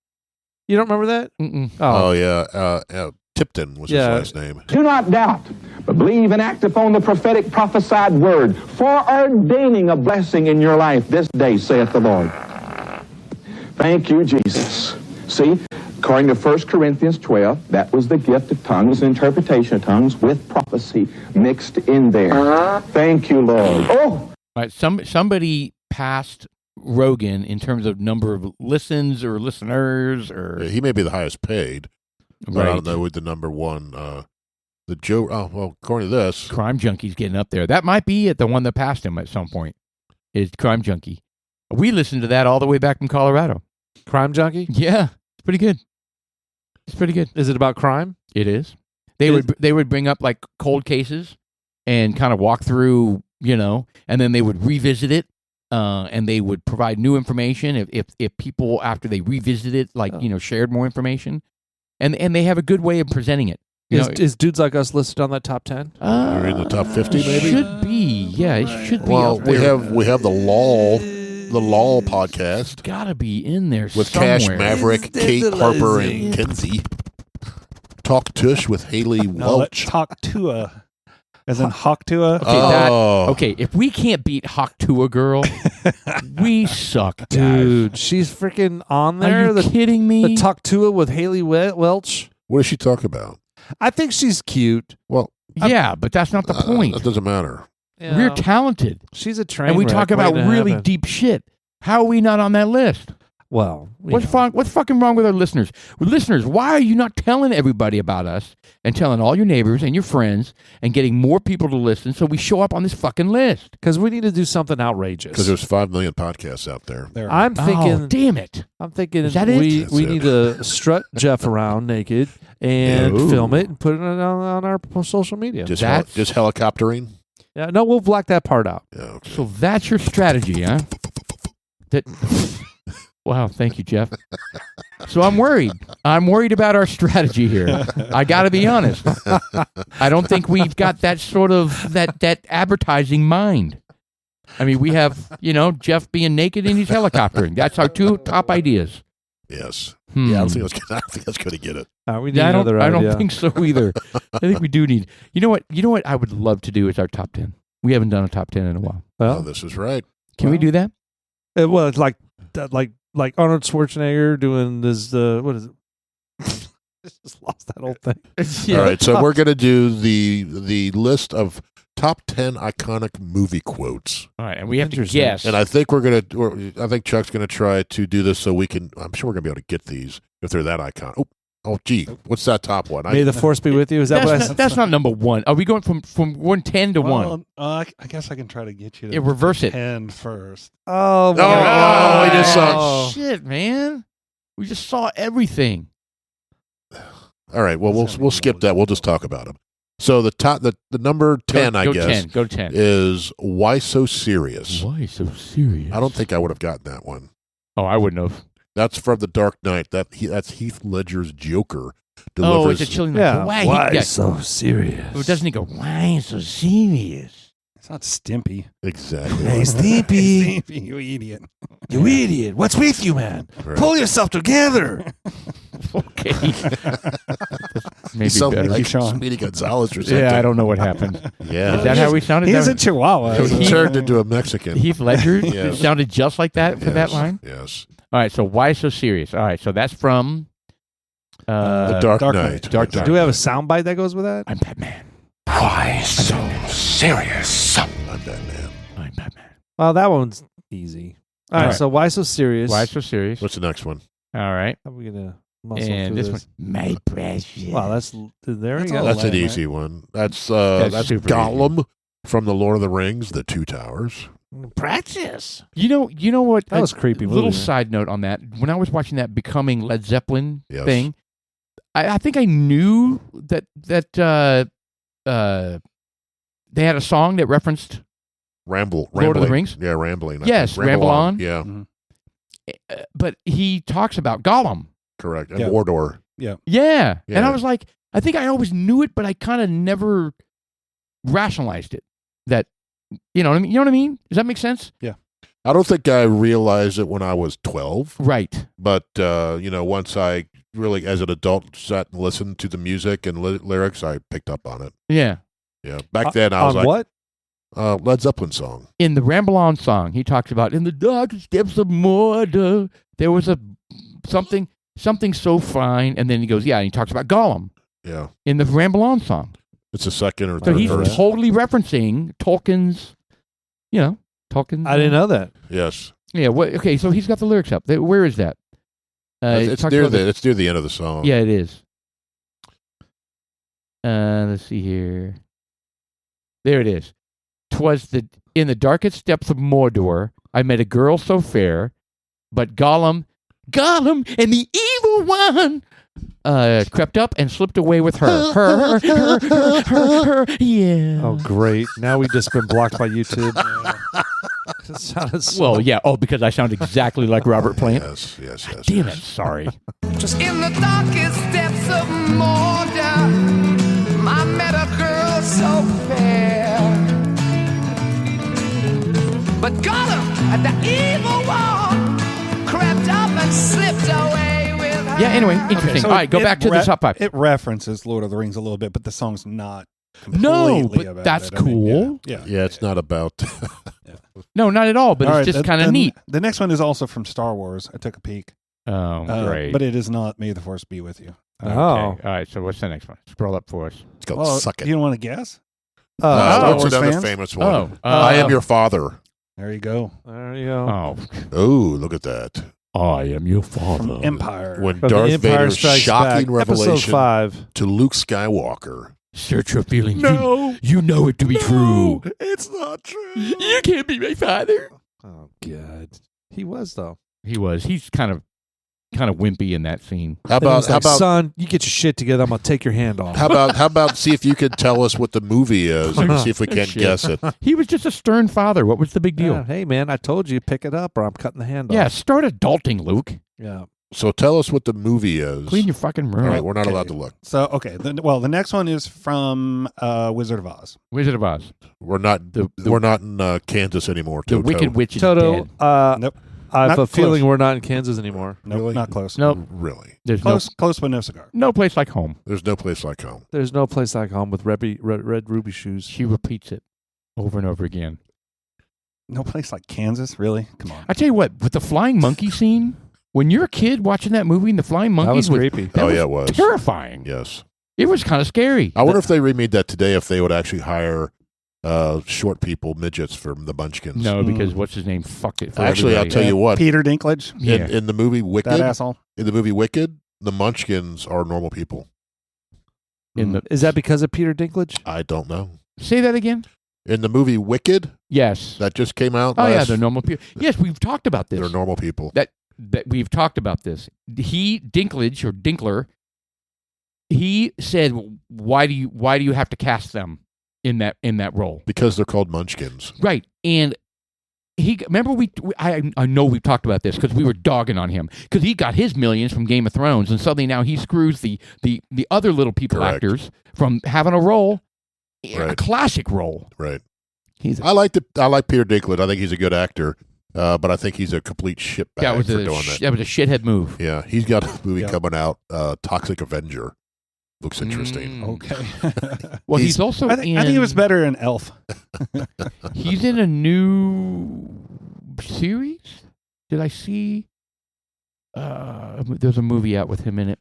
You don't remember that? Mm-mm. Oh yeah, Tipton was Yeah. his last name. Do not doubt, but believe and act upon the prophetic prophesied word, foreordaining a blessing in your life this day, saith the Lord. Thank you, Jesus. See, according to 1 Corinthians 12, that was the gift of tongues, interpretation of tongues, with prophecy mixed in there. Thank you, Lord. Oh! All right, somebody passed Rogan in terms of number of listens or listeners or He may be the highest paid. But I right. don't know with the number one. The Joe. Oh well, according to this, Crime Junkie's getting up there. That might be it. The one that passed him at some point is Crime Junkie. We listened to that all the way back from Colorado. Crime junkie? Yeah, it's pretty good. It's pretty good. Is it about crime? It is. They would bring up like cold cases and kind of walk through, and then they would revisit it, and they would provide new information if people after they revisit it, like shared more information, and they have a good way of presenting it. Is Dudes Like Us listed on that top 10? you're in the top 50, maybe. Should be. Yeah, it should be. Well, up there. we have the Law podcast Gotta be in there with somewhere. Cash Maverick, Kate Harper, and Kenzie. Talk Tush with Haley No, let's Welch. talk to as in Hawk Tua. Oh. Okay, if we can't beat Hawk to a girl, we suck, guys. Dude, she's freaking on there. Are you kidding me? The Talk Tua with Haley Welch. What does she talk about? I think she's cute. Well, Yeah, but that's not the point. That doesn't matter. We're talented, she's a train and we wreck talk about waiting to really happen. deep shit. How are we not on that list? Well, What's fucking wrong with our listeners? Listeners, why are you not telling everybody about us and telling all your neighbors and your friends and getting more people to listen so we show up on this fucking list? Because we need to do something outrageous. Because there's 5 million podcasts out there. There. I'm thinking. Oh, damn it. I'm thinking Is that it? we That's we it. need to strut Jeff around naked and Ooh. film it and put it on our social media. Just That's- helicoptering. Yeah, no, we'll black that part out. Yeah, okay. So that's your strategy, huh? Wow, thank you, Jeff. So I'm worried. I'm worried about our strategy here. I got to be honest. I don't think we've got that sort of that advertising mind. I mean, we have, Jeff being naked and he's helicoptering. That's our two top ideas. Yes. Hmm. Yeah, I don't think that's going to get it. We need I another don't idea. think so either. I think we do need. You know what I would love to do is our top 10. We haven't done a top 10 in a while. Oh, Well, this is right. Can we do that? it's like that, like Arnold Schwarzenegger doing this. What is it? Just lost that whole thing. All right, so we're going to do the list of top 10 iconic movie quotes. All right, and we have to Interesting. guess. And I think I think Chuck's going to try to do this so we can, I'm sure we're going to be able to get these if they're that iconic. Oh, Oh, gee, what's that top one? May the force be with you. Is that what I said? That's not number one. Are we going from 110 to 1? I guess I can try to get you to Yeah, reverse it. 10 first. Oh, No, my we just saw- God. Shit, man. We just saw everything. All right, well, we'll skip that. We'll just talk about them. So the number 10, Go I guess, 10. Go 10. is Why So Serious? Why so serious? I don't think I would have gotten that one. Oh, I wouldn't have. That's from The Dark Knight. That's Heath Ledger's Joker. Oh, it's a chilling. Yeah. Why yeah. so serious? Oh, doesn't he go, why so serious? It's not Stimpy. Exactly. Hey, Stimpy. Stimpy, you idiot. You idiot. What's with you, man? Right. Pull yourself together. Okay. Maybe Sound better. like Sean. Speedy Gonzalez or something. Yeah, I don't know what happened. Yeah. Is that how we sounded? He's That a was- Chihuahua. So He he- turned into a Mexican. Heath Ledger Yes. sounded just like that for that Yes, line? Yes. All right, so why so serious? All right, so that's from The Dark Dark Knight. Knight. Dark Knight. Do we have a soundbite that goes with that? I'm Batman. Why so serious? I'm Batman. I'm Batman. Well, that one's easy. All right, All right. so why so serious? Why so serious? What's the next one? All right. How are we gonna muscle And through this one, my precious. Wow, that's there That's you all go. That's an lame, easy one. That's That's super Gollum from The Lord of the Rings, The Two Towers. Practice. You know what? That was a creepy Little movie, man. side note on that. When I was watching that Becoming Led Zeppelin Yes. thing, I think I knew that they had a song that referenced Lord Lord of the Rings? Yeah, Rambling. I Yes, think. Ramble On. Yeah, but he talks about Gollum. correct. And Yeah. Mordor. Yeah. Yeah. And I was like, I think I always knew it, but I kind of never rationalized it. That, you know what I mean? You know what I mean? Does that make sense? I don't think I realized it when I was 12, Right. but once I really, as an adult, sat and listened to the music and lyrics, I picked up on it. Yeah. Yeah, back then I was On like, what? Led Zeppelin song. In the Ramble On song, he talks about in the darkest depths of Mordor, there was something so fine, and then he goes, yeah, and he talks about Gollum Yeah, in the Ramble On song. it's the second or So third he's verse. totally referencing Tolkien's. I didn't know that. Yes, Yeah. Okay. So he's got the lyrics up. Where is that? It it's talks near about it's near the end of the song. Yeah, it is. Let's see here. There it is. 'Twas in the darkest depths of Mordor, I met a girl so fair, but Gollum and the evil one crept up and slipped away with her. Her. Yeah. Oh, great! Now we've just been blocked by YouTube. It sounded so- Well, yeah. Oh, because I sound exactly like Robert Plant. Yes. Damn it. Sorry. Just in the darkest depths of Mordor, I met a girl so fair. But Gollum, the evil one, crept up and slipped away with her. Yeah. Anyway, interesting. so All right, go it back to the top 5. It references Lord of the Rings a little bit, but the song's not No, completely but about that's it. I mean, cool. yeah. Yeah, it's not about. No, not at all. But All it's right, just the- kind of the- neat. The next one is also from Star Wars. I took a peek. Oh, great. But it is not May the Force Be With You. Oh. Okay. All right. So what's the next one? Scroll up for us. It's called Well, Suck It. you don't want to guess? Oh, What's Wars another fans? famous one? Oh, I Am Your Father. There you go. There you go. Oh, Oh, look at that. I am your father. From Empire. When From Darth the Empire Vader's Strikes shocking Back, Episode revelation 5. to Luke Skywalker. Search your feelings. You know it to be true. It's not true. You can't be my father. Oh, God. He was, though. He was. He's kind of wimpy in that scene. How Then he was about like, son, you get your shit together. I'm going to take your hand off. how about see if you can tell us what the movie is and see if we can Shit. guess it. He was just a stern father. What was the big deal? Yeah, hey, man, I told you, pick it up or I'm cutting the hand Yeah, off. start adulting, Luke. Yeah. So tell us what the movie is. Clean your fucking room. All right, we're not Okay. allowed to look. So, okay. The next one is from Wizard of Oz. Wizard of Oz. We're not. We're not in Kansas anymore. The Toto. Wicked Witch is Toto, dead. Nope. I have Not a feeling close. we're not in Kansas anymore. Nope, Really? not close. Nope. Really? There's Close, but no cigar. no place like home. There's no place like home. There's no place like home with red ruby shoes. She repeats it over and over again. No place like Kansas, really? Come on. I tell you what, with the flying monkey scene, when you're a kid watching that movie and the flying That monkeys was creepy. that Oh, was yeah, it was. terrifying. Yes. It was kind of scary. I wonder if they remade that today, if they would actually hire short people, midgets from the Munchkins. No, because what's his name? Fuck it. For Actually, I'll everybody. tell you what. Peter Dinklage, Yeah. In the movie that Wicked, asshole. in the movie Wicked, the Munchkins are normal people. Is that because of Peter Dinklage? I don't know. Say that again. In the movie Wicked, Yes. that just came out. Oh yeah, they're normal people. Yes, we've talked about this. They're normal people. That we've talked about this. Dinklage or Dinkler, he said, "Why do you have to cast them in that role?" Because they're called Munchkins. Right, and I know we've talked about this because we were dogging on him because he got his millions from Game of Thrones, and suddenly now he screws the other little people Correct. actors from having a role, a Right. classic role. Right. He's I like Peter Dinklage. I think he's a good actor, but I think he's a complete shitbag that was for a doing that. that was a shithead move. Yeah, he's got a movie Yeah. coming out, Toxic Avenger. Looks interesting. Okay. Well, he's also I think he was better in Elf. He's in a new series. Did I see? There's a movie out with him in it.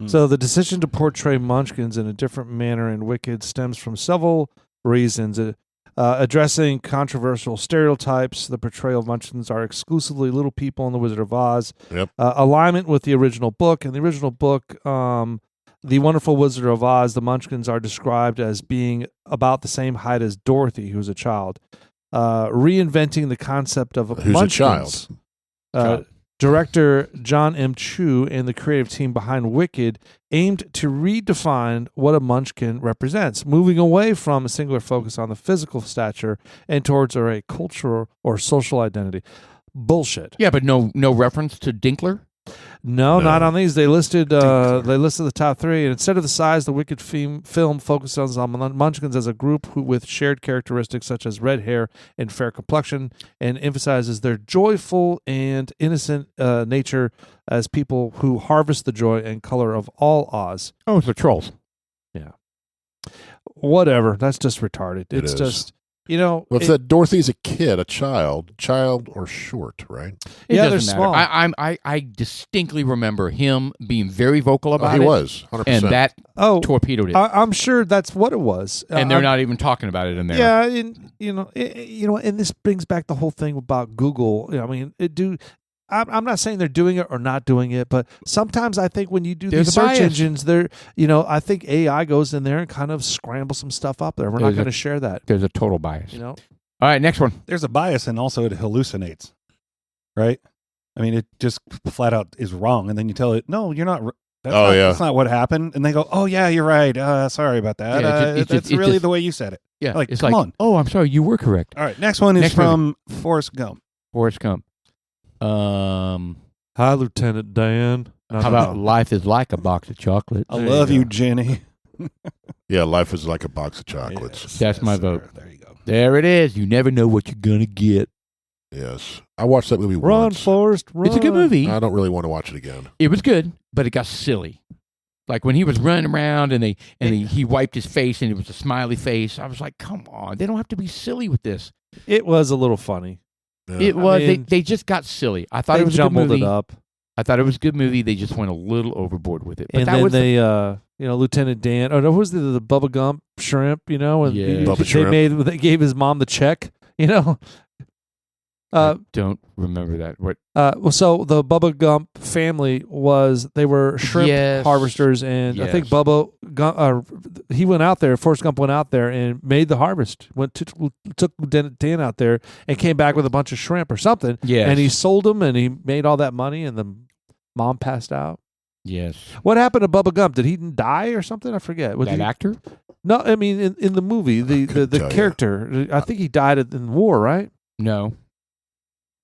So the decision to portray Munchkins in a different manner in Wicked stems from several reasons. Addressing controversial stereotypes, the portrayal of Munchkins are exclusively little people in The Wizard of Oz. Yep. Alignment with the original book. In the original book, The Wonderful Wizard of Oz, the Munchkins are described as being about the same height as Dorothy, who was a child. Reinventing the concept of Who's a Munchkins. child? Director John M. Chu and the creative team behind Wicked aimed to redefine what a Munchkin represents, moving away from a singular focus on the physical stature and towards a cultural or social identity. Bullshit. Yeah, but no reference to Dinkler. No, No. not on these. They listed the top three, and instead of the size, the Wicked film focuses on Munchkins as a group with shared characteristics such as red hair and fair complexion, and emphasizes their joyful and innocent nature as people who harvest the joy and color of all Oz. Oh, it's the trolls. Whatever. That's just retarded. It It's is. just, you know. Well, it's that Dorothy's a kid, a child or short, right? It Yeah, doesn't they're matter. small. I distinctly remember him being very vocal about he it. was 100%. And that Oh, torpedoed it. I'm sure that's what it was. And they're I'm- not even talking about it in there. Yeah, and and this brings back the whole thing about Google. I mean, I'm not saying they're doing it or not doing it, but sometimes I think when you do There's these a search bias. engines, I think AI goes in there and kind of scrambles some stuff up there. We're not There's going to share that. There's a total bias. You know, All right, next one. There's a bias, and also it hallucinates, right? I mean, it just flat out is wrong, and then you tell it, "No, you're not." That's not what happened, and they go, "Oh yeah, you're right. Sorry about that. Yeah, it's that's just- really the way you said it." Yeah, Like, it's come like, on. oh, I'm sorry, you were correct. All right, next one is Next from Forrest Gump. Forrest Gump. How hi, Lieutenant Dan. about life is like a box of chocolate? I There love you you, go. Jenny. Yeah, life is like a box of chocolates. Yes, That's my sir. vote. There you go. There it is. You never know what you're gonna get. Yes. I watched that movie Run, once. Forrest, run. It's a good movie. I don't really want to watch it again. It was good, but it got silly. Like when he was running around and he wiped his face and it was a smiley face. I was like, come on, they don't have to be silly with this. It was a little funny. Yeah. It was. mean, they just got silly. I thought They it was a good jumbled movie. it up, I thought it was a good movie. They just went a little overboard with it. But and that then was they, Lieutenant Dan. Oh, no, who was the Bubba Gump shrimp? And Yeah. Bubba Shrimp. They gave his mom the check. I don't remember that. What? Well, so the Bubba Gump family they were shrimp Yes. harvesters, and I think Yes. Bubba Gump, he went out there. Forrest Gump went out there and made the harvest. Took Lieutenant Dan out there and came back with a bunch of shrimp or something. Yes. And he sold them, and he made all that money. And the mom passed out. Yes. What happened to Bubba Gump? Did he die or something? I forget. That actor? No, I mean in the movie, the couldn't tell you. character. I think he died in the war, right? No.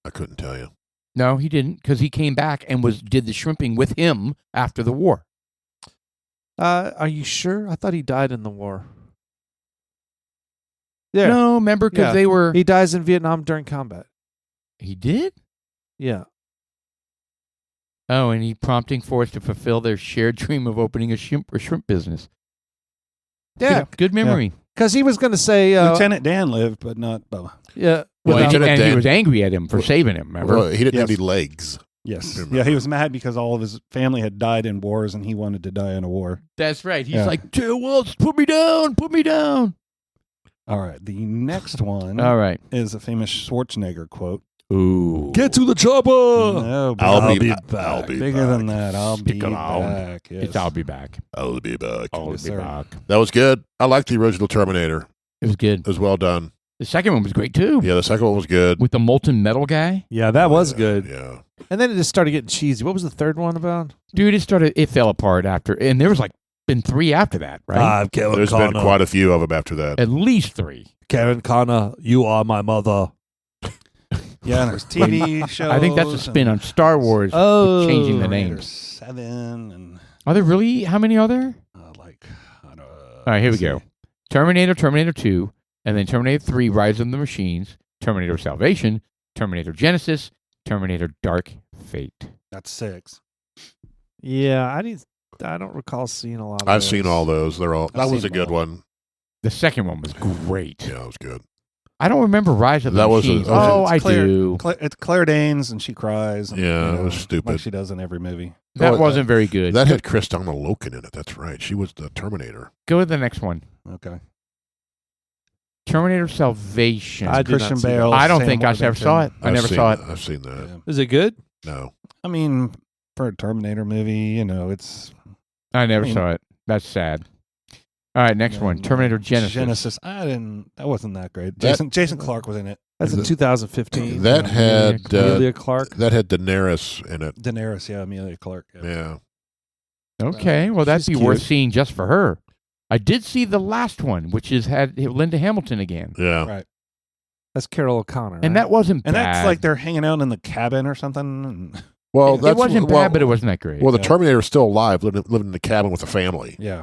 I couldn't tell you. No, he didn't, because he came back and did the shrimping with him after the war. Are you sure? I thought he died in the war. Yeah. No, remember, because Yeah. they were. He dies in Vietnam during combat. He did? Yeah. Oh, and he prompting Forrest to fulfill their shared dream of opening a shrimp business. Yeah. Good memory. Because he was going to say, Lieutenant Dan lived, but not Bubba. yeah. Well, Well, and Dan- he was angry at him for saving him, remember? Well, he didn't have Yes. any legs. Yes. Remember. Yeah, he was mad because all of his family had died in wars, and he wanted to die in a war. That's right. He's Yeah. like, Waltz, put me down, put me down. All right, the next one All right. is a famous Schwarzenegger quote. Ooh. Get to the chopper. No, but I'll be back. I'll be Bigger back. than that. I'll be Stick around. back. Yes. It's I'll be back. I'll be back. I'll Yes, be sir. back. That was good. I like the original Terminator. It was good. It was well done. The second one was great too. Yeah, the second one was good. With the molten metal guy. Yeah, that was good. Yeah. And then it just started getting cheesy. What was the third one about? Dude, it fell apart after, and there was like been 3 after that, right? Kevin There's been quite a few of them after that. At least 3. Kevin Connor, you are my mother. Yeah, and there's TV shows. I think that's a spin on Star Wars. Oh. Changing the Terminator names. 7 and Are there really? How many are there? like I don't know. All right, here we go. Terminator, Terminator 2, and then Terminator 3, Rise of the Machines, Terminator Salvation, Terminator Genesis, Terminator Dark Fate. That's 6. Yeah, I don't recall seeing a lot of I've those. seen all those. They're all. That I've was a seen good them all. one. The second one was great. Yeah, it was good. I don't remember Rise of the That was a- Machines. that was a- Oh, I It's Claire- do. It's Claire Danes, and she cries. And, Yeah, it was stupid. like she does in every movie. That Oh, wasn't very good. That had Kristana Loken in it. That's right. She was the Terminator. Go to the next one. Okay. Terminator Salvation. I did Christian not see Bale. that. I don't Sam think I ever Worthington. saw it. I never saw it. I've seen that. Yeah. Is it good? No. I mean, for a Terminator movie, it's I never I mean- saw it. That's sad. All right, next one. Terminator Genesis. That wasn't that great. That- Jason Clarke was in it. That's in 2015. That had Amelia Clark. that had Daenerys in it. Daenerys, yeah, Amelia Clarke. Yeah. Okay, well that'd She's be worth cute. seeing just for her. I did see the last one, which is had Linda Hamilton again, Yeah. Right. That's Carol O'Connor. and right? that wasn't And bad. that's like they're hanging out in the cabin or something. And, Well, it that's wasn't bad, well, but it wasn't that great. Well, the Yeah. Terminator's still alive, living in the cabin with the family. yeah.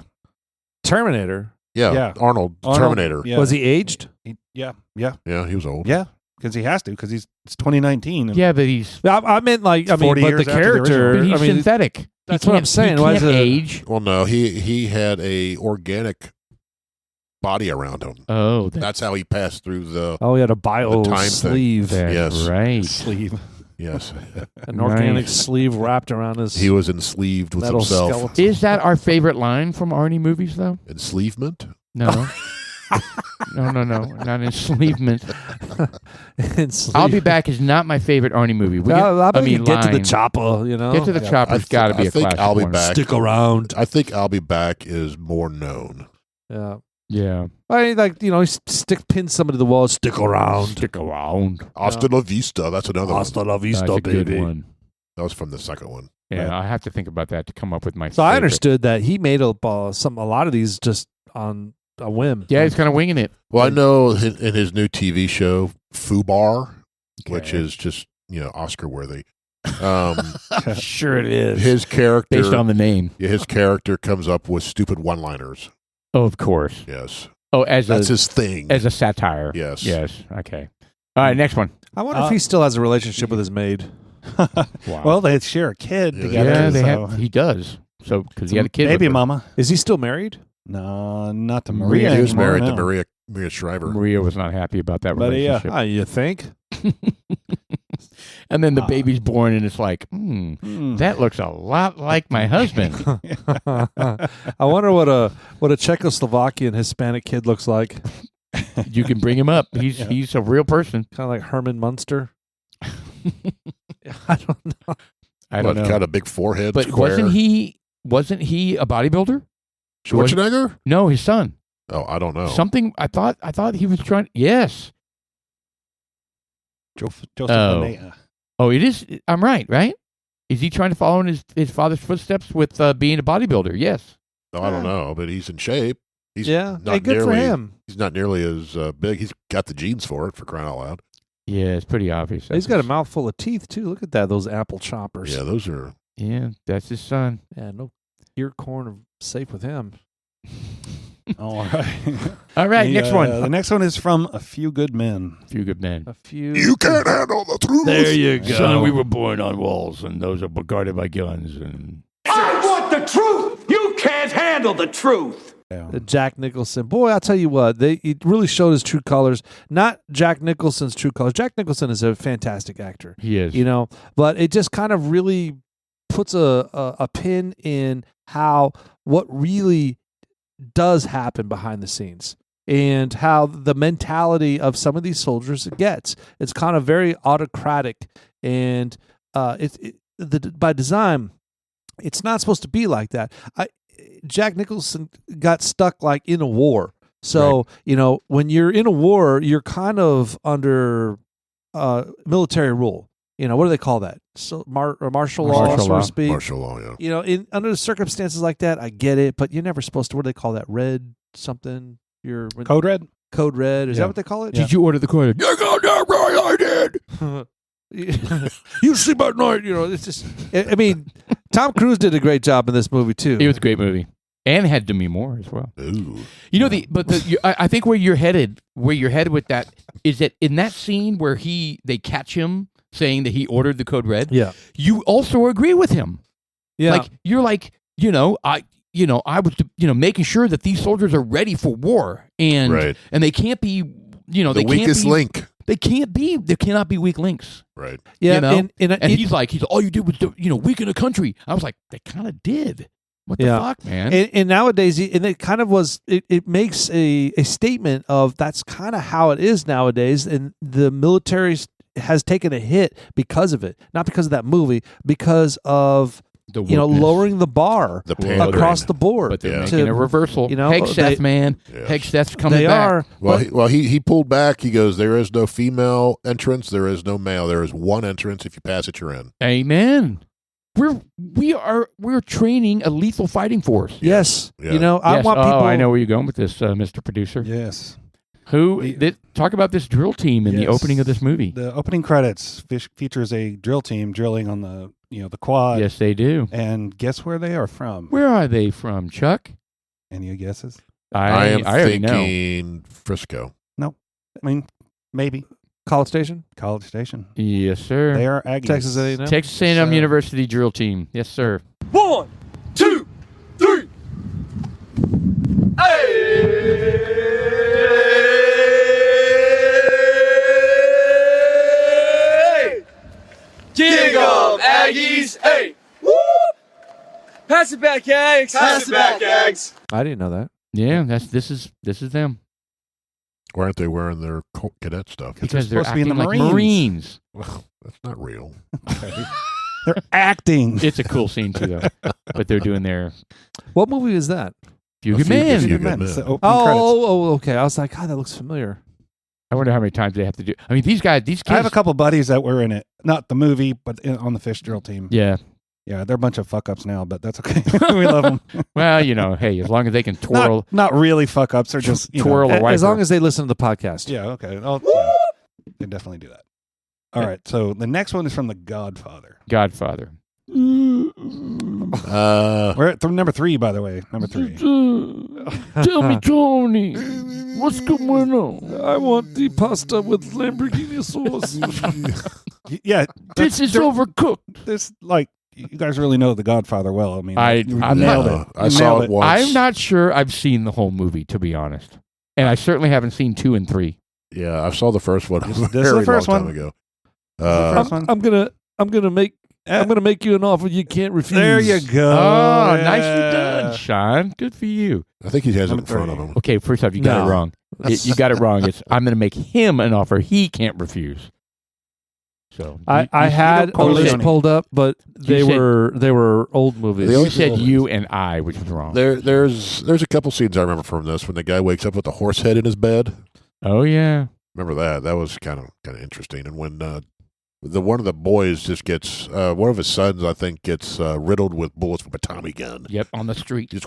Terminator. Yeah. Yeah. Arnold, Arnold, Terminator. Yeah. Was he aged? Yeah. Yeah, he was old. Yeah. Because he has to, because it's 2019. And yeah, but he's I meant like, 40 but years the after the character. but he's I mean, synthetic. that's He what I'm can't- saying. He Why can't is it- age. Well, no, he had a organic body around him. Oh, That's how he passed through the. oh, he had a bio The time thing. sleeve, that's Yes. right. sleeve. Yes, an organic Nice. sleeve wrapped around his. he was ensleeved with metal himself. skeleton. Is that our favorite line from Arnie movies, though? Ensleevement. No. no, not ensleevement. And sleeve. I'll Be Back is not my favorite Arnie movie. We I bet you mean, get to the line. chopper. You know, Get to the Yeah. chopper's got to be I a think classic I'll Be one. Back. stick around. I think I'll Be Back is more known. Yeah. Yeah. I mean, like, pin somebody to the wall. Stick around. Stick around. Hasta la vista. That's another one. Hasta la That's vista, a good baby. one. That was from the second one. Yeah, Right. I have to think about that to come up with my So I favorite. understood that he made up a lot of these just on a whim. Yeah, he's kind of winging it. Well, I know in his new TV show, Fubar, which Okay. is just Oscar worthy. Sure it is. His character, Based on the name. his character comes up with stupid one-liners. Oh, of course. Yes, Oh, as that's a his thing. as a satire. Yes. Yes. Okay. All right, next one. I wonder if he still has a relationship with his maid. Wow. Well, they share a kid Yeah, together. yeah, they so. have. He does. So because he had a kid. Baby with her. mama. Is he still married? No, not to Maria. Maria. He was anymore, married no. to Maria Shriver. Maria was not happy about that But, yeah. relationship. You think? And then the baby's born, and it's like, that looks a lot like my husband. I wonder what a Czechoslovakian Hispanic kid looks like. You can bring him up. He's a real person. Kind of like Herman Munster. I don't know. I don't know. Got a big forehead. But square. wasn't he a bodybuilder? Schwarzenegger? No, his son. Oh, I don't know. Something I thought he was trying. Yes. Joseph Oh. Boneta. Oh, it is. I'm right. Is he trying to follow in his father's footsteps with being a bodybuilder? Yes. No, I don't know, but he's in shape. He's Yeah. not Hey, good for nearly, him. He's not nearly as big. He's got the genes for it, for crying out loud. Yeah, it's pretty obvious. He's got a mouthful of teeth too. Look at that. Those apple choppers. Yeah, those are. Yeah, that's his son. Yeah, no ear corn are safe with him. All right. All right, next one. The next one is from A Few Good Men. Few good men. A few. You can't handle the truth. There you go. Son, we were born on walls, and those are guarded by guns. And I want the truth. You can't handle the truth. Yeah. The Jack Nicholson. Boy, I'll tell you what, it really showed his true colors. Not Jack Nicholson's true colors. Jack Nicholson is a fantastic actor, he is. but it just kind of really puts a pin in what really does happen behind the scenes. and how the mentality of some of these soldiers gets. It's kind of very autocratic, and by design, it's not supposed to be like that. Jack Nicholson got stuck like in a war. So, when you're in a war, you're kind of under military rule. What do they call that? So martial law, so to speak. Martial law, yeah. Under circumstances like that, I get it, but you're never supposed to. What do they call that? Red something? Code red. Code red. Is that what they call it? Did you order the code red? I did. You sleep at night. It's just. I mean, Tom Cruise did a great job in this movie too. It was a great movie, and had Demi Moore as well. Ooh. I think where you're headed with that is that in that scene where they catch him saying that he ordered the code red. Yeah. You also agree with him. Yeah. Like you're like, I was making sure that these soldiers are ready for war, and they can't be, the weakest link. There cannot be weak links. Right. Yeah. And he's like, all you did was, weaken a country. I was like, they kind of did. What the fuck, man? And nowadays, and it kind of was, it makes a statement of that's kind of how it is nowadays. And the military has taken a hit because of it. Not because of that movie, because of the lowering the bar across the board. But they're making a reversal. Hegseth, man. Yes. Hegseth's coming back. Well, he pulled back. He goes, there is no female entrance. There is no male. There is one entrance. If you pass it, you're in. Amen. We're training a lethal fighting force. Yes. Yeah. I want people. I know where you're going with this, Mr. Producer. Yes. Talk about this drill team in the opening of this movie. The opening credits features a drill team drilling on the the quad. Yes, they do. And guess where they are from? Where are they from, Chuck? Any guesses? I am already thinking know. Frisco. No. I mean, maybe. College Station? College Station. Yes, sir. They are Aggies. Texas A&M? Texas A&M University drill team. Yes, sir. 1, 2, 3. Hey! King of Aggies, hey! Woo! Pass it back, Aggs! Pass it back, Aggs! I didn't know that. Yeah, this is them. Why aren't they wearing their cadet stuff? Because they're supposed to be in acting the like Marines. Well, that's not real. They're acting. It's a cool scene too, though. But they're doing their. What movie is that? Few Good Men. Few Good Men. It's the opening credits. Okay. I was like, God, that looks familiar. I wonder how many times they have to do. I mean, these kids. I have a couple buddies that were in it, not the movie, but on the fish drill team. Yeah. Yeah, they're a bunch of fuck ups now, but that's okay. We love them. Well, hey, as long as they can twirl. Not really fuck ups, or just twirl a wiper. As long as they listen to the podcast. Yeah, okay. They definitely do that. All right, so the next one is from The Godfather. Godfather. We're at number 3, by the way. Number 3. Tell me, Tony, what's going on? I want the pasta with Lamborghini sauce. Yeah, this is overcooked. This you guys really know The Godfather well. I mean, I nailed it. I saw it once. I'm not sure I've seen the whole movie, to be honest, and I certainly haven't seen 2 and 3. Yeah, I saw the first one This a is the very first long one? time ago. First one? I'm gonna make you an offer you can't refuse. There you go. Oh, Yeah. nicely done, Sean. Good for you. I think he has it in Number front of 3. him. Okay, first off, you got No. it wrong. You got it wrong. It's I'm going to make him an offer he can't refuse. So I had a call list Tony. pulled up, but they said- were old movies. They you said you and I, which was wrong. There's a couple scenes I remember from this when the guy wakes up with a horse head in his bed. Oh yeah. Remember that? That was kind of interesting. And when one of the boys just gets one of his sons, I think, gets riddled with bullets from a Tommy gun. Yep, on the street. Just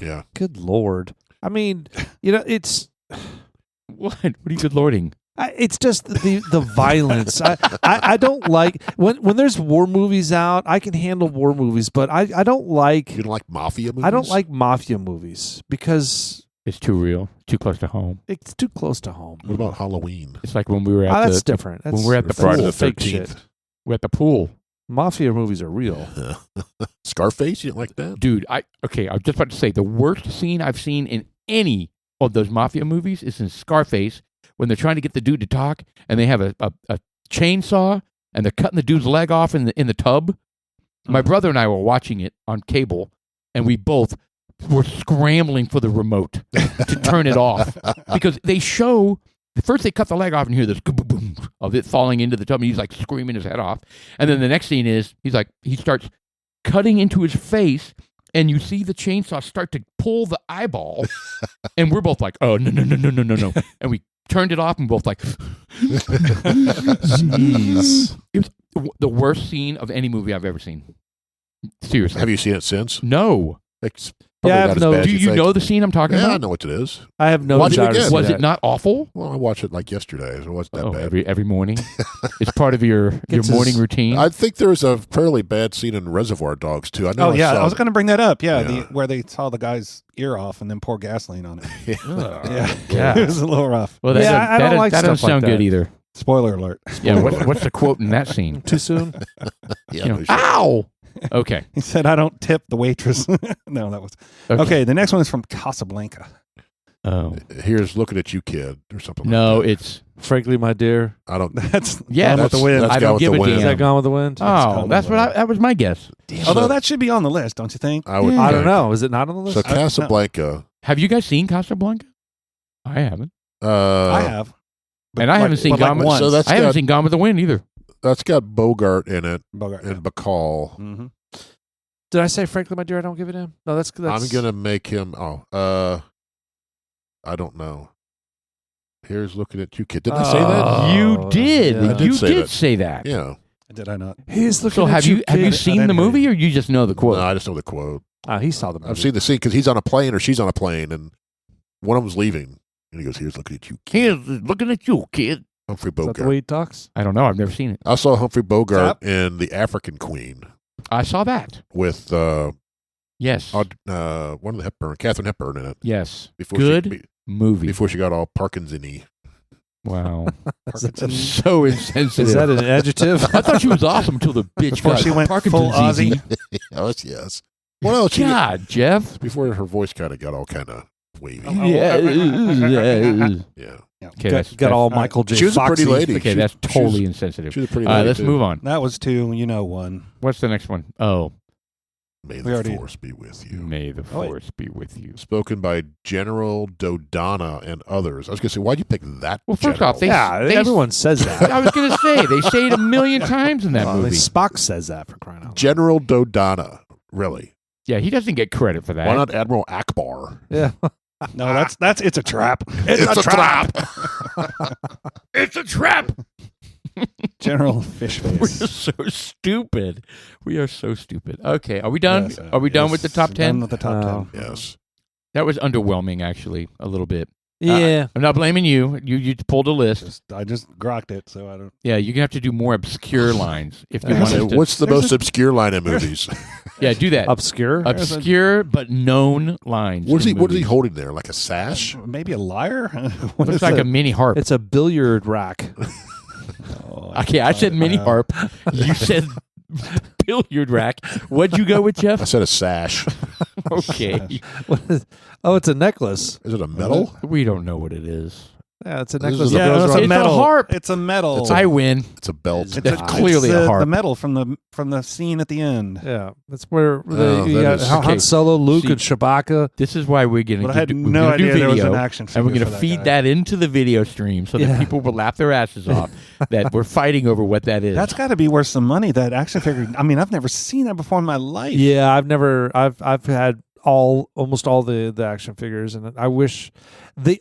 yeah. Good Lord. I mean, it's What? What are you good lording? it's just the violence. I don't like when there's war movies out. I can handle war movies, but I don't like. You don't like mafia movies? I don't like mafia movies because It's too real, too close to home. it's too close to home. What about Halloween? It's like when we were at That's different. when we're at the that's Friday the fake shit. 13th. we're at the pool. Mafia movies are real. Scarface? You didn't like that? Dude, I was just about to say the worst scene I've seen in any of those mafia movies is in Scarface when they're trying to get the dude to talk and they have a chainsaw and they're cutting the dude's leg off in the tub. My brother and I were watching it on cable and we both were scrambling for the remote to turn it off because they show. First, they cut the leg off and you hear this boom of it falling into the tub, and he's like screaming his head off. And then the next scene is he starts cutting into his face, and you see the chainsaw start to pull the eyeball, and we're both like, "Oh no!" And we turned it off, and both like, Jeez. It was the worst scene of any movie I've ever seen. Seriously, Have you seen it since? no. It's Yeah, I probably have not as no- bad Do as you think. know the scene I'm talking Yeah, I about? know what it is. I have no Watch it desire to again. see Was that. it not awful? Well, I watched it like yesterday. So it wasn't that Oh, bad. every morning. It's part of your Gets morning his- routine. I think there was a fairly bad scene in Reservoir Dogs too. I know. Oh yeah, saw I was going to bring that up. Yeah, Yeah. where they saw the guy's ear off and then pour gasoline on it. Ugh. Yeah, God. it was a little rough. Well, that Yeah, doesn't- I don't that like that stuff doesn't like sound that. good either. Spoiler alert. Yeah, what's the quote in that scene? Too soon? Yeah, You know, no shit. ow! Okay. He said, "I don't tip the waitress." No, that was okay. The next one is from Casablanca. Oh. Here's looking at you, kid, or something. No, like that. it's Frankly, my dear. I don't. That's Yeah, Gone with the Wind. That's I Gone don't with give the a Wind. Is damn. that Gone with the Wind? Oh, that's what that was my guess. Although that should be on the list, don't you think? I would. Yeah. I don't think. know. Is it not on the list? So Casablanca. Have you guys seen Casablanca? I haven't. I have, And I haven't seen Gone with once. So that's I haven't got seen Gone with the Wind either. that's got Bogart in it Bogart. and Bacall. Mm-hmm. Did I say frankly, my dear? I don't give it him. No, that's. I'm gonna make him. I don't know. Here's looking at you, kid. Didn't I say that? Oh, You did. yeah. I did You say did that. say that. Yeah. Did I not? He's looking So at have you kid. seen the didn't hear movie, or you just know the quote? No, I just know the quote. He saw the movie. I've seen the scene because he's on a plane or she's on a plane, and one of them's leaving, and he goes, "Here's looking at you, kid." Here's looking at you, kid. Humphrey Is that the Bogart. way he talks? I don't know. I've never seen it. I saw Humphrey Bogart in The African Queen I saw that. with Yes. one of the Hepburn, Katharine Hepburn in it. Yes. Before Good movie. before she got all Parkinson-y. Wow. Parkinson. So insensitive. Is that an adjective? I thought she was awesome until the bitch Before got she went Parkinson's full disease. Aussie. Yes. What else? God, Jeff. Before her voice kind of got all kind of wavy. Yeah. Yeah. Okay, that's got all all right. Michael J. She was a pretty Foxy. lady. Okay, She- that's she was- totally insensitive. She was a pretty All right, lady, let's too. move on. That was two. One. What's the next one? Oh, May We the already- force be with you. may the Oh, wait. force be with you. Spoken by General Dodonna and others. I was going to say, why'd you pick that? Well, first general? off, they- Yeah, everyone says that. I was going to say, they say it a million times in that Well, movie. Spock says that for crying out loud. General Dodonna. Really? Yeah, he doesn't get credit for that. Why not Admiral Akbar? Yeah. No, that's it's a trap. It's a trap. It's a trap. General Fish We're Face. so stupid. We are so stupid. Okay, are we done? Yes, Are we done with the top Done 10? with the top Oh. 10. Yes. That was underwhelming, actually, a little bit. Yeah. I'm not blaming you. You pulled a list. I just grokked it, so I don't. Yeah, you're gonna have to do more obscure lines if you want So us to. what's the there's most obscure line in movies? Yeah, do that. Obscure. Obscure but known lines. What is in he? What is he movies. holding there? Like a sash? Maybe a liar. What Looks is like it? a mini harp. It's a billiard rack. Oh, Okay, I said mini harp. You said billiard rack. What'd you go with, I Jeff? said a sash. Okay, Oh, it's a necklace. Is it a metal? we don't know what it is. Yeah, it's a This necklace. is a- that Yeah, goes no, it's around- a It's a metal. harp. It's a metal. It's a- I win. It's a belt. That's clearly it's a harp. The metal from the scene at the end. Yeah, that's where Oh, you that got is- Han okay. Solo, Luke, See- and Chewbacca. This is why we're gonna But I had we're no gonna do idea there was video, an action figure and we're for gonna that feed guy. that into the video stream so that Yeah. people will laugh their asses off that we're fighting over what that is. That's got to be worth some money. That action figure. I mean, I've never seen that before in my life. Yeah, I've had almost all the action figures, and I wish